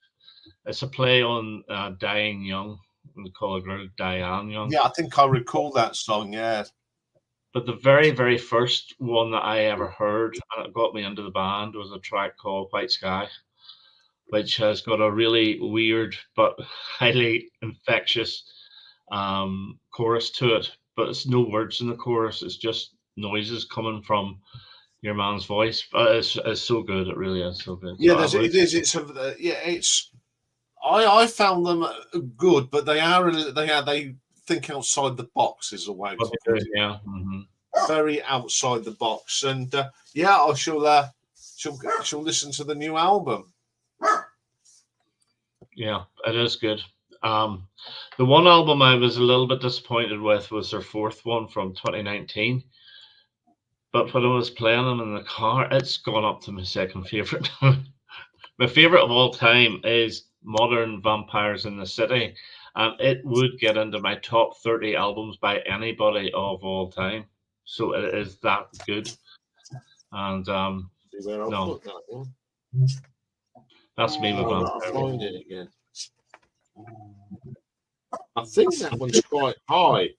It's a play on Dying Young. We call a girl Diane Young. Yeah, I think I recall that song. Yeah. But the very first one that I ever heard, and it got me into the band, was a track called White Sky, which has got a really weird but highly infectious chorus to it. But it's no words in the chorus; it's just noises coming from your man's voice. But it's so good; it really is so good. Yeah, So it is. It's. I found them good, but they think outside the box is a way to put it. Yeah. Very outside the box, and yeah, I shall listen to the new album. Yeah, it is good. The one album I was a little bit disappointed with was their fourth one from 2019. But when I was playing them in the car, it's gone up to my second favorite. My favorite of all time is Modern Vampires in the City, and it would get into my top 30 albums by anybody of all time. So it is that good. And See where I'll no, put that one. that's me with I'll Vampires. find it again. I think that one's quite high.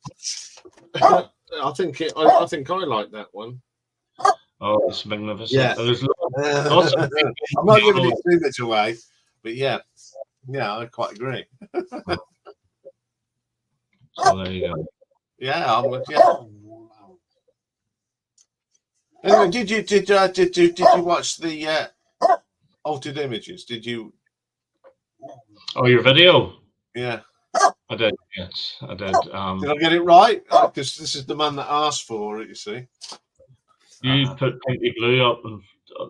I think I like that one. Oh, it's magnificent. Yeah. There's lots of I'm not giving it too much away, but yeah, I quite agree. So there you go. Yeah, Anyway, did you watch the Altered Images? Did you? Oh, your video? Yeah, I did. Yes, I did. did I get it right? Because this is the man that asked for it. You see. You put Pinky Blue up in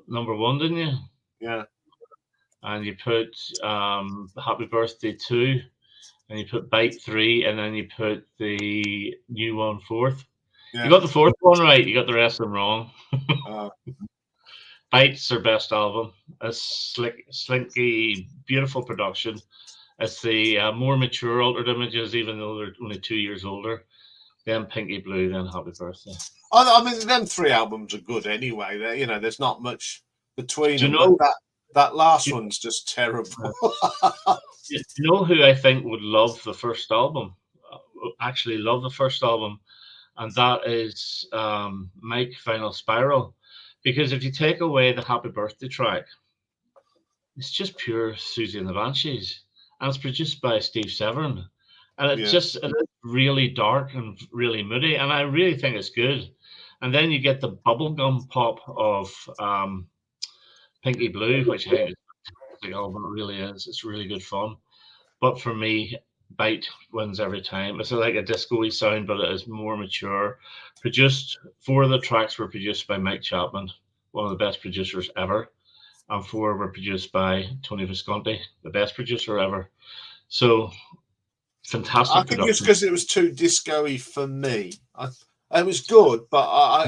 number 1, didn't you? Yeah. And you put Happy Birthday 2, and you put Bite 3, and then you put the new one 4th. Yeah. You got the 4th one right. You got the rest of them wrong. Uh, Bite's their best album. It's slinky, beautiful production. It's the more mature Altered Images, even though they're only 2 years older. Then Pinky Blue, then Happy Birthday. I mean, them 3 albums are good anyway. There's not much between them. Know, but that last one's just terrible. You know who I think would love the first album? Actually, love the first album, and that is Mike Final Spiral. Because if you take away the Happy Birthday track, it's just pure Susie and the Banshees, and it's produced by Steve Severin, and it is really dark and really moody, and I really think it's good. And then you get the bubblegum pop of Pinky Blue, which I think is the album. It really is. It's really good fun. But for me, Bite wins every time. It's like a disco-y sound, but it is more mature. 4 of the tracks were produced by Mike Chapman, one of the best producers ever, and 4 were produced by Tony Visconti, the best producer ever. So fantastic. I think it's because it was too disco-y for me. It was good, but I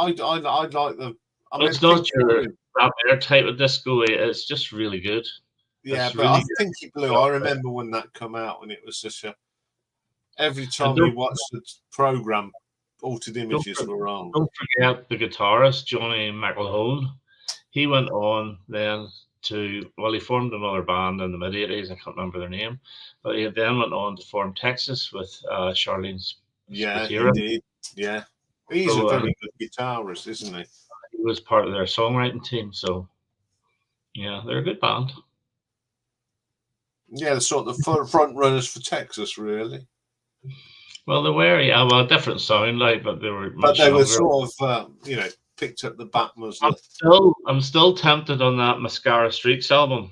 like the. It's not your that type of disco-y. It's just really good. Yeah, but I think Pinky Blue. I remember when that come out, and it was such a. Every time you watched the program, Altered Images were on. Don't forget the guitarist Johnny McElhone. He went on then he formed another band in the mid-80s. I can't remember their name, but he then went on to form Texas with Charlene. Yeah, he did. Yeah, he's a very good guitarist, isn't he? He was part of their songwriting team, so yeah, they're a good band. Yeah, sort of the front runners for Texas, really. Well, they were, different sound, but they were. But they were sort of, picked up the back muzzle. I'm still tempted on that Mascara Streaks album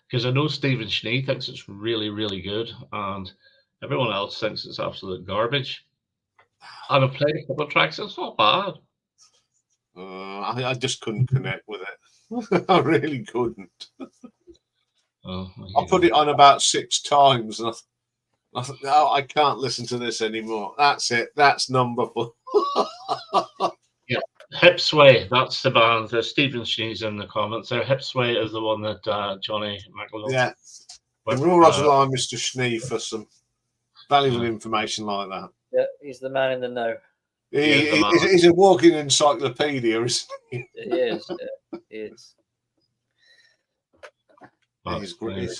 because I know Stephen Schnee thinks it's really, really good, and everyone else thinks it's absolute garbage. And I've played a couple of tracks; it's not bad. I just couldn't connect with it. I really couldn't. I put it on about 6 times, and I thought, no, I can't listen to this anymore. That's it. That's number 4. Yeah, Hip Sway. That's the band. Stephen Schnee's in the comments there. Hip Sway is the one that Johnny McElhone. Yeah. And we'll lie Mr. Schnee for some valuable information like that. Yeah, he's the man in the know. He's a walking encyclopedia, isn't he? He is. Yeah, he is. He's great.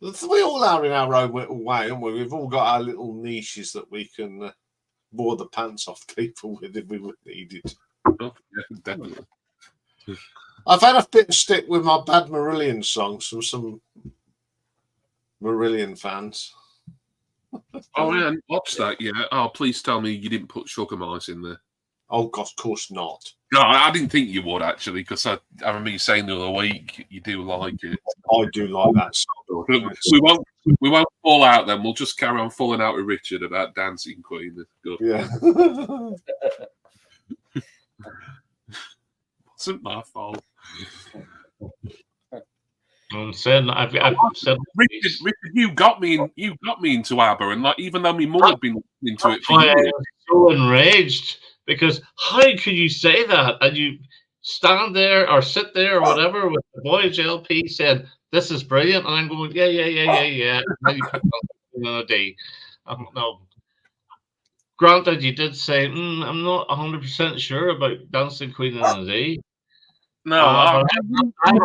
We all are in our own little way, aren't we? We've all got our little niches that we can bore the pants off people with if we would need it. Oh, yeah, definitely. I've had a bit of stick with my bad Marillion songs from some Marillion fans. Oh, yeah, watch that, yeah. Oh, please tell me you didn't put Sugar Mice in there. Oh, God, of course not. No, I didn't think you would, actually, because I remember you saying the other week you do like it. I do like that song. We won't fall out then. We'll just carry on falling out with Richard about Dancing Queen. Good. Yeah. Wasn't my fault. I'm saying I've said Richard, you got me into ABBA, and like even though my mum had been into it for I years. was so enraged because how could you say that and you stand there or sit there or whatever with the Voyage LP said this is brilliant and I'm going yeah and then you put on a day. No. Granted, you did say I'm not 100% sure about Dancing Queen in a Day. No, I'm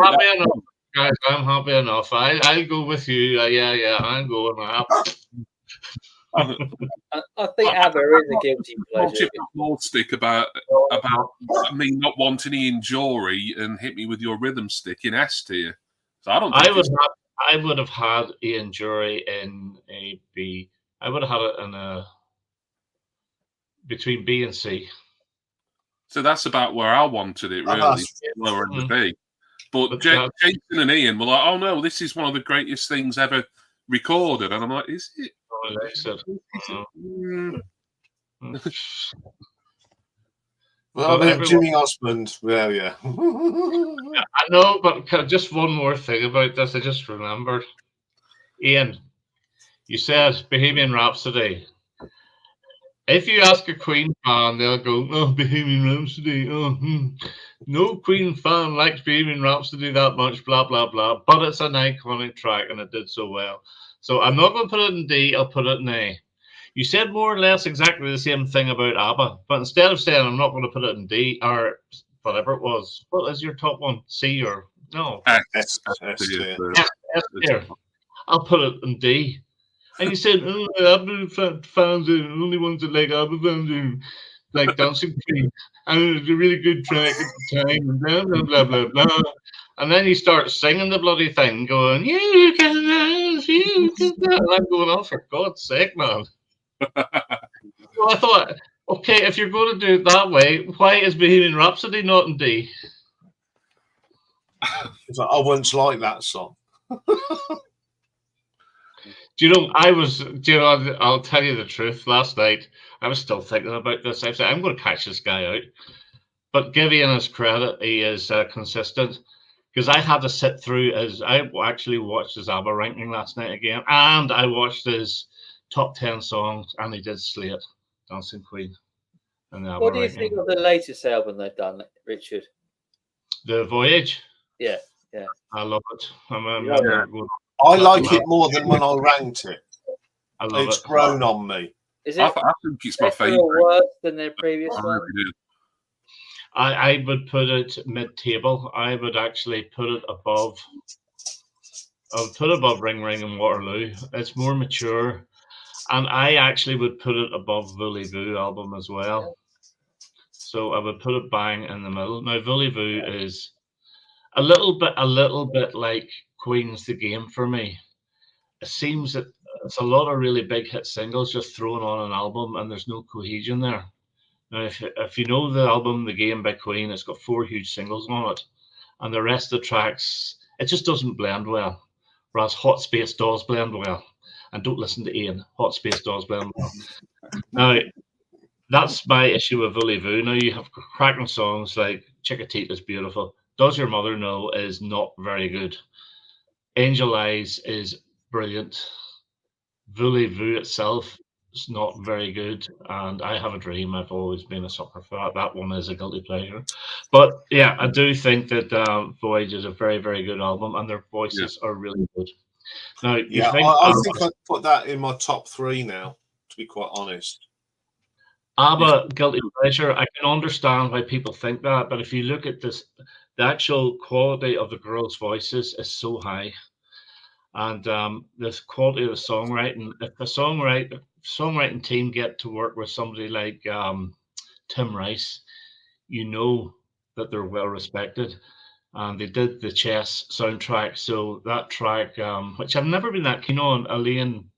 happy enough, guys. I'm happy enough. I'll go with you. Yeah. I'm going. I think ABBA is a guilty pleasure. More stick about me not wanting Ian Jory and hit me with your rhythm stick in S tier. So I would have had Ian Jory in a B. I would have had it in a between B and C. So that's about where I wanted it, really, lower in the B. But Jason and Ian were like, "Oh no, this is one of the greatest things ever recorded," and I'm like, "Is it?" Well, I mean, Jimmy Osmond, well, yeah. I know, but just one more thing about this. I just remembered. Ian, you said Bohemian Rhapsody. If you ask a Queen fan, they'll go, "Oh, Bohemian Rhapsody. No Queen fan likes Bohemian Rhapsody that much, blah, blah, blah." But it's an iconic track and it did so well. So I'm not going to put it in D, I'll put it in A. You said more or less exactly the same thing about ABBA, but instead of saying I'm not going to put it in D or whatever it was, what is your top one? C or no? S tier. I'll put it in D. And you said, ABBA fans are the only ones that like ABBA fans are like Dancing Queen. And it was a really good track at the time, and blah, blah, blah, blah, blah. And then you start singing the bloody thing, going, "You can dance, you can dance." And I'm going, "Oh, for God's sake, man." So I thought, okay, if you're going to do it that way, why is Bohemian Rhapsody not in D? It's like, I once liked that song. Do you know, I'll tell you the truth. Last night, I was still thinking about this. I said, I'm going to catch this guy out. But give Ian his credit, he is consistent. Because I had to sit through I actually watched his ABBA ranking last night again. And I watched his top 10 songs, and he did slate Dancing Queen. What do you think of the latest album they've done, Richard? The Voyage? Yeah. I love it. I like it more than when I ranked it. I love it's it. grown on me. Is it? I think it's my favourite. Worse than their previous one? I would put it mid-table. I would actually put it above. I would put it above Ring Ring and Waterloo. It's more mature, and I actually would put it above Voulez-Vous album as well. So I would put it bang in the middle. Now Voulez-Vous is a little bit like Queen's the Game for me. It seems that it's a lot of really big hit singles just thrown on an album, and there's no cohesion there. Now, if you know the album The Game by Queen, it's got 4 huge singles on it, and the rest of the tracks, it just doesn't blend well. Whereas Hot Space does blend well. And don't listen to Ian. Hot Space does blend well. Now, that's my issue with Voulez-Vous. Now, you have cracking songs like Chiquitita's beautiful. Does Your Mother Know is not very good. Angel Eyes is brilliant. Voulez-Vous itself is not very good. And I Have a Dream. I've always been a sucker for that. That one is a guilty pleasure. But yeah, I do think that Voyage is a very, very good album, and their voices are really good. Now, Yeah, I think I'd put that in my top 3 now, to be quite honest. ABBA, Guilty Pleasure, I can understand why people think that, but if you look at this, the actual quality of the girls' voices is so high. And the quality of the songwriting, if the songwriting team get to work with somebody like Tim Rice, you know that they're well respected. And they did the chess soundtrack, so that track, which I've never been that keen on, Elaine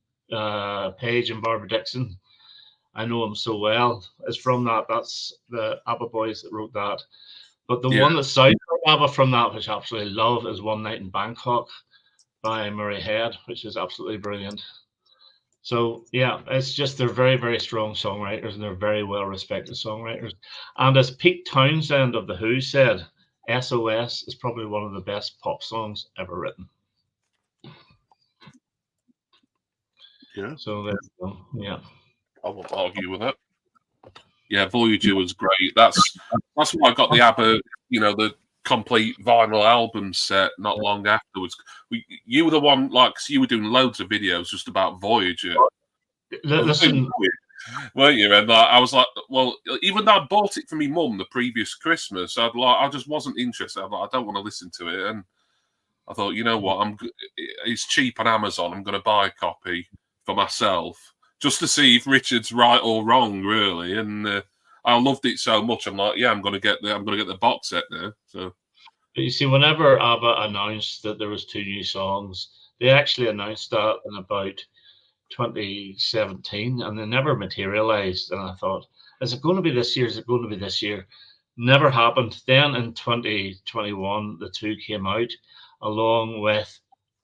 Page and Barbara Dixon, I know them so well, is from that. That's the ABBA boys that wrote that. But the one that sounds like ABBA from that, which I absolutely love, is One Night in Bangkok by Murray Head, which is absolutely brilliant. So yeah, it's just they're very, very strong songwriters, and they're very well respected songwriters. And as Pete Townsend of The Who said, SOS is probably one of the best pop songs ever written. Yeah. So there you go. Yeah. I won't argue with that. Yeah, Voyager was great. That's why I got the ABBA, the complete vinyl album set not long afterwards. You were the one, you were doing loads of videos just about Voyager. Listen, weren't you? And I was like, well, even though I bought it for me mum the previous Christmas, I just wasn't interested. I don't want to listen to it, and I thought, you know what, it's cheap on Amazon. I'm going to buy a copy for myself just to see if Richard's right or wrong, really. And I loved it so much. I'm like, yeah, I'm going to get the box set now. So, but you see, whenever ABBA announced that there was 2 new songs, they actually announced that in about 2017, and they never materialized. And I thought, is it going to be this year? Is it going to be this year? Never happened. Then in 2021, the 2 came out, along with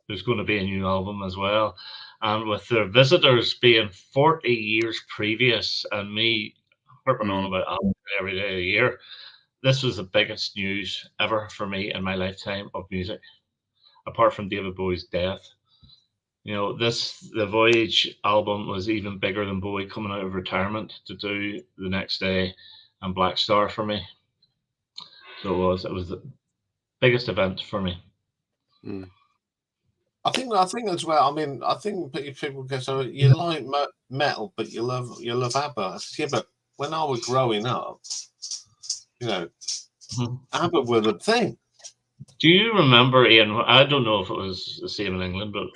there's going to be a new album as well. And with their Visitors being 40 years previous, and me harping on about albums every day of the year, this was the biggest news ever for me in my lifetime of music, apart from David Bowie's death. The Voyage album was even bigger than Bowie coming out of retirement to do The Next Day and Black Star for me. So it was the biggest event for me. I think as well. I mean, I think people go, so you like metal, but you love ABBA. I said, yeah, but when I was growing up, ABBA were the thing. Do you remember, Ian? I don't know if it was the same in England, but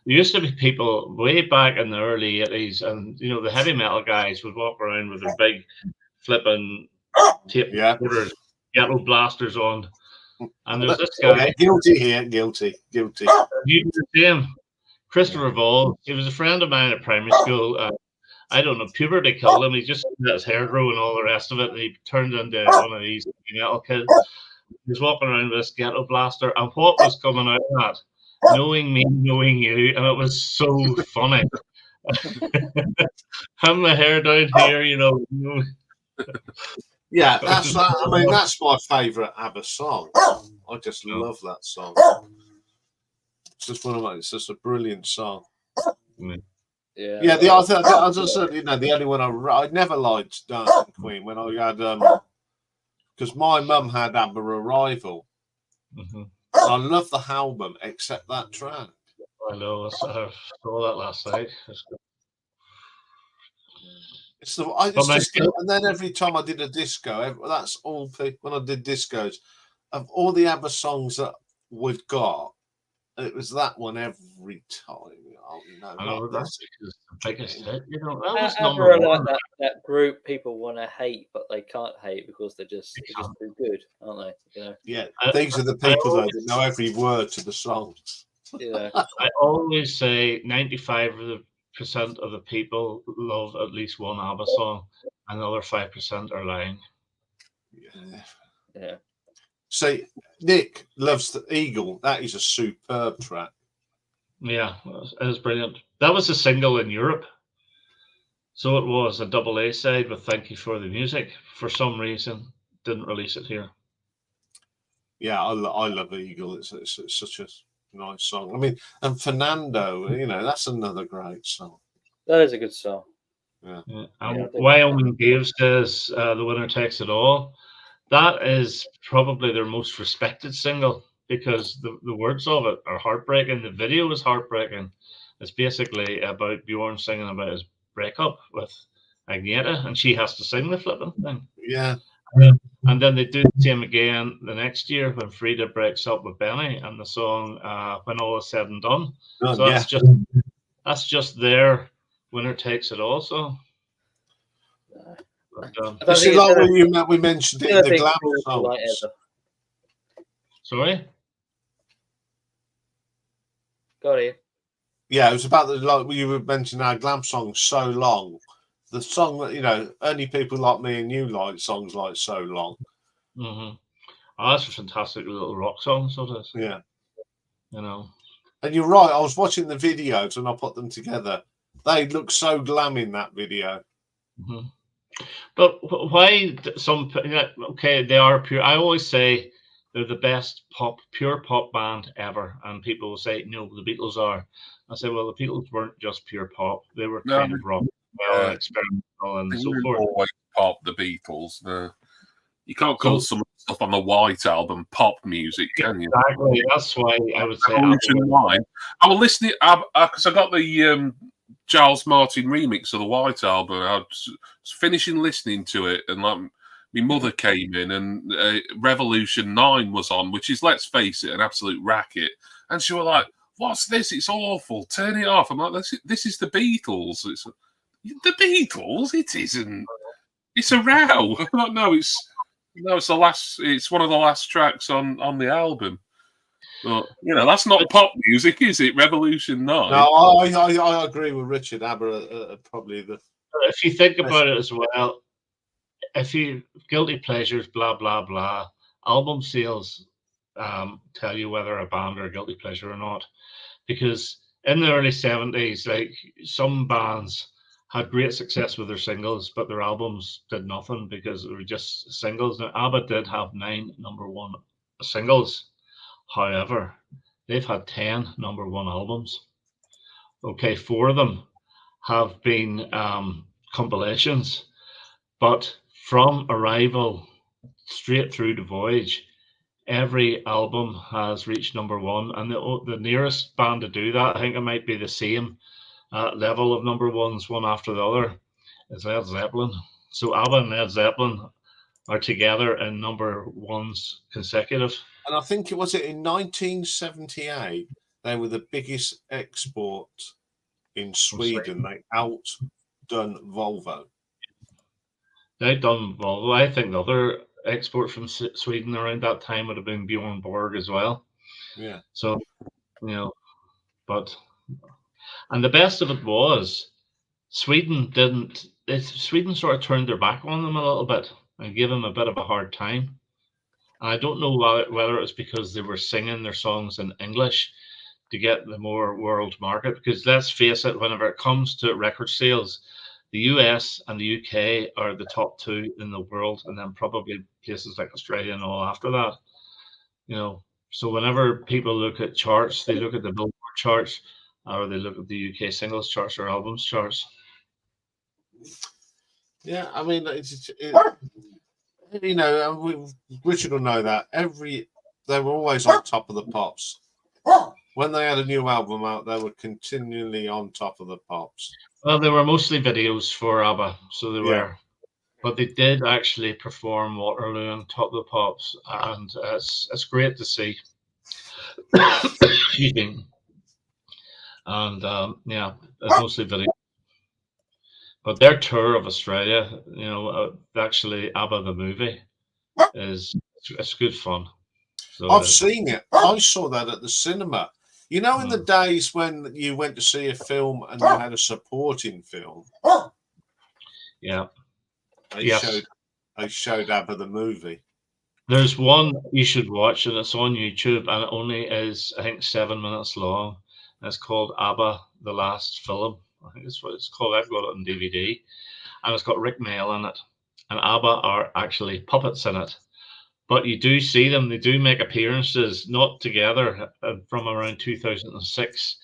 there used to be people way back in the early 80s, and the heavy metal guys would walk around with their big flipping tape recorders, ghetto blasters on. And there's this guy. Guilty here, guilty. You see him, Christopher Ball. He was a friend of mine at primary school. I don't know, puberty killed him. He just let his hair grow and all the rest of it. And he turned into one of these metal kids. He was walking around with this ghetto blaster, and what was coming out of that? Knowing me, knowing you, and it was so funny. Having my hair down here, Yeah, that's my favourite ABBA song. I just love that song. It's just it's just a brilliant song. Yeah. Yeah, as I said, the only one I never liked Dancing Queen when I had because my mum had ABBA Arrival. I love the album except that track. I know. I saw that last night. And then every time I did a disco, that's all people. When I did discos, of all the ABBA songs that we've got, it was that one every time. I know that's the biggest hit. That was ABBA number are one. like that group people want to hate, but they can't hate because they're just too good, aren't they? Yeah, these are the people that know every word to the songs. I always say 95% of the people love at least one ABBA song, and the other 5% are lying. Yeah. See, Nick loves the Eagle. That is a superb track. Yeah, it was brilliant. That was a single in Europe. So it was a double A side with Thank You for the Music. For some reason, didn't release it here. Yeah, I love Eagle. It's such a nice song. I mean, and Fernando, that's another great song. That is a good song. Yeah. And Wyoming Dave says The Winner Takes It All. That is probably their most respected single. because the words of it are heartbreaking. The video is heartbreaking. It's basically about Bjorn singing about his breakup with Agneta, and she has to sing the flipping thing. Yeah. And then they do the same again the next year when Frida breaks up with Benny and the song When All Is Said and Done. So that's just their winner takes it all. So this is like when we mentioned it in the glam songs. Sorry? Got it. Yeah, it was about like you were mentioning our glam songs So Long. The song that, you know, only people like me and you like songs like So Long. Mm-hmm. Oh, that's a fantastic little rock song, so it is. Yeah. You know. And you're right, I was watching the videos and I put them together. They look so glam in that video. Mm-hmm. But why some, okay, they are pure. I always say they're the best pure pop band ever. And people will say, no, the Beatles are. I say, well, the Beatles weren't just pure pop. They were kind of rock, experimental and so forth. Always pop, the Beatles. You can't call some stuff on the White Album pop music, can you? Exactly. That's why I would say I will listen because I got the Giles Martin remix of the White Album. I was finishing listening to it, and like my mother came in, and Revolution 9 was on, which is, let's face it, an absolute racket. And she was like, "What's this? It's awful. Turn it off." I'm like, "This is the Beatles." It's the Beatles. It isn't. It's a row. I'm like, no, it's the last. It's one of the last tracks on the album. But you know, that's not pop music, is it? Revolution 9. No, I agree with Richard. Abba probably the. If you think about it as well, if you guilty pleasures, blah blah blah, album sales tell you whether a band are a guilty pleasure or not, because in the early 70s, like some bands had great success with their singles, but their albums did nothing because they were just singles. Now, Abba did have 9 #1 singles. However, they've had 10 #1 albums. Okay, 4 of them have been compilations, but from Arrival straight through to Voyage, every album has reached #1, and the nearest band to do that, I think it might be the same level of #1s, one after the other, is Led Zeppelin. So Abba and Led Zeppelin are together in #1s consecutive. And I think it was in 1978, they were the biggest export in Sweden. They outdone Volvo. They outdone Volvo. I think the other export from Sweden around that time would have been Bjorn Borg as well. Yeah. So, you know, and the best of it was Sweden Sweden sort of turned their back on them a little bit and gave them a bit of a hard time. And I don't know whether it was because they were singing their songs in English to get the more world market. Because let's face it, whenever it comes to record sales, the US and the UK are the top 2 in the world, and then probably places like Australia and all after that. You know, so whenever people look at charts, they look at the Billboard charts, or they look at the UK singles charts or albums charts. Yeah, I mean, you know, Richard will know that they were always on top of the pops. When they had a new album out, they were continually on top of the pops. Well, they were mostly videos for Abba, so they were, but they did actually perform Waterloo on top of the pops, and it's great to see. Excuse me. And yeah, it's mostly video. But their tour of Australia, you know, actually Abba the movie it's good fun. So I've seen it. I saw that at the cinema. You know, in the days when you went to see a film and you had a supporting film. Yeah. They showed Abba the movie. There's one you should watch, and it's on YouTube, and it only is, I think, 7 minutes long. And it's called Abba, the Last Film. I think that's what it's called. I've got it on DVD. And it's got Rick Mail in it. And Abba are actually puppets in it. But you do see them. They do make appearances, not together, from around 2006.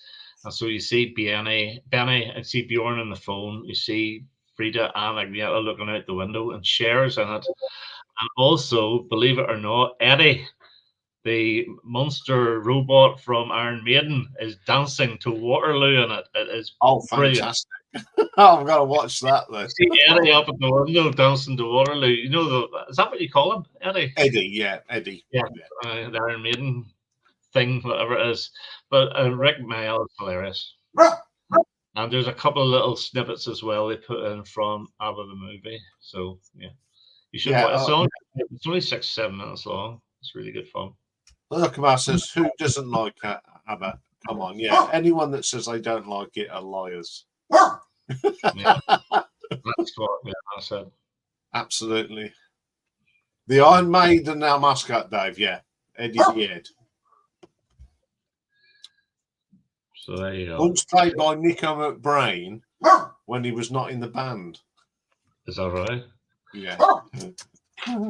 And so you see Benny, and see Bjorn on the phone. You see Frida and Agneta looking out the window, and Cher's in it. And also, believe it or not, Eddie, the monster robot from Iron Maiden is dancing to Waterloo in it. It is Oh, brilliant. fantastic. I've got to watch that then. You see Eddie up at the window dancing to Waterloo. You know, is that what you call him? Eddie? Eddie, yeah, Eddie. Yeah, the Iron Maiden thing, whatever it is. But Rick Mayall is hilarious. And there's a couple of little snippets as well they put in from Abba the movie. So, yeah. You should watch it. It's only 6-7 minutes long. It's really good fun. Look, Mark says, who doesn't like Abba? Come on, yeah. Anyone that says they don't like it are liars. Yeah. That's what I said. Absolutely. The Iron Maiden now mascot, Dave, yeah. Eddie the Head. So there you go. Once played by Nico McBrain when he was not in the band. Is that right? Yeah.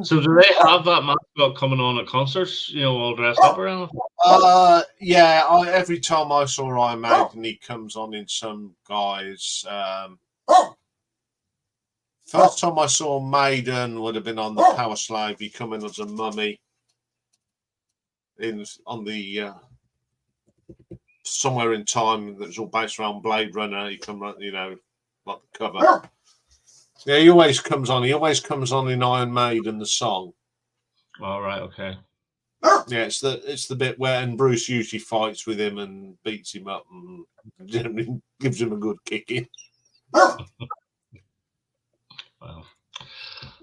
So do they have that mascot coming on at concerts, all dressed up or anything? Yeah, every time I saw Iron Maiden, he comes on in some guise. First time I saw Maiden would have been on the Power Slave. He come in as a mummy on the Somewhere in Time that's all based around Blade Runner. He come, like the cover. Yeah, he always comes on. He always comes on in Iron Maiden, the song. All right, okay. Yeah, it's the bit where Bruce usually fights with him and beats him up and generally gives him a good kicking.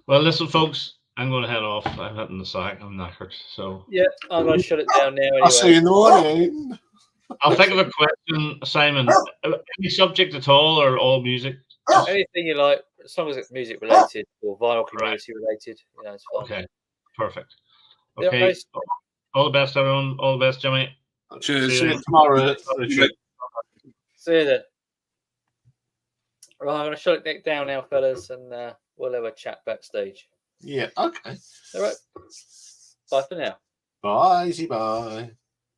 Well, listen, folks, I'm going to head off. I'm hitting the sack. I'm knackered. So yeah, I'm going to shut it down now. Anyway. I'll see you in the morning. I'll think of a question, Simon. Any subject at all, or all music? Anything you like, as long as it's music related or vinyl community related, it's fine. Okay, perfect. Okay, Yeah, all the best, everyone. All the best, Jimmy. Cheers. See you tomorrow. See you then. Right, I'm going to shut it down now, fellas, and we'll have a chat backstage. Yeah, okay. All right. Bye for now. Bye, bye.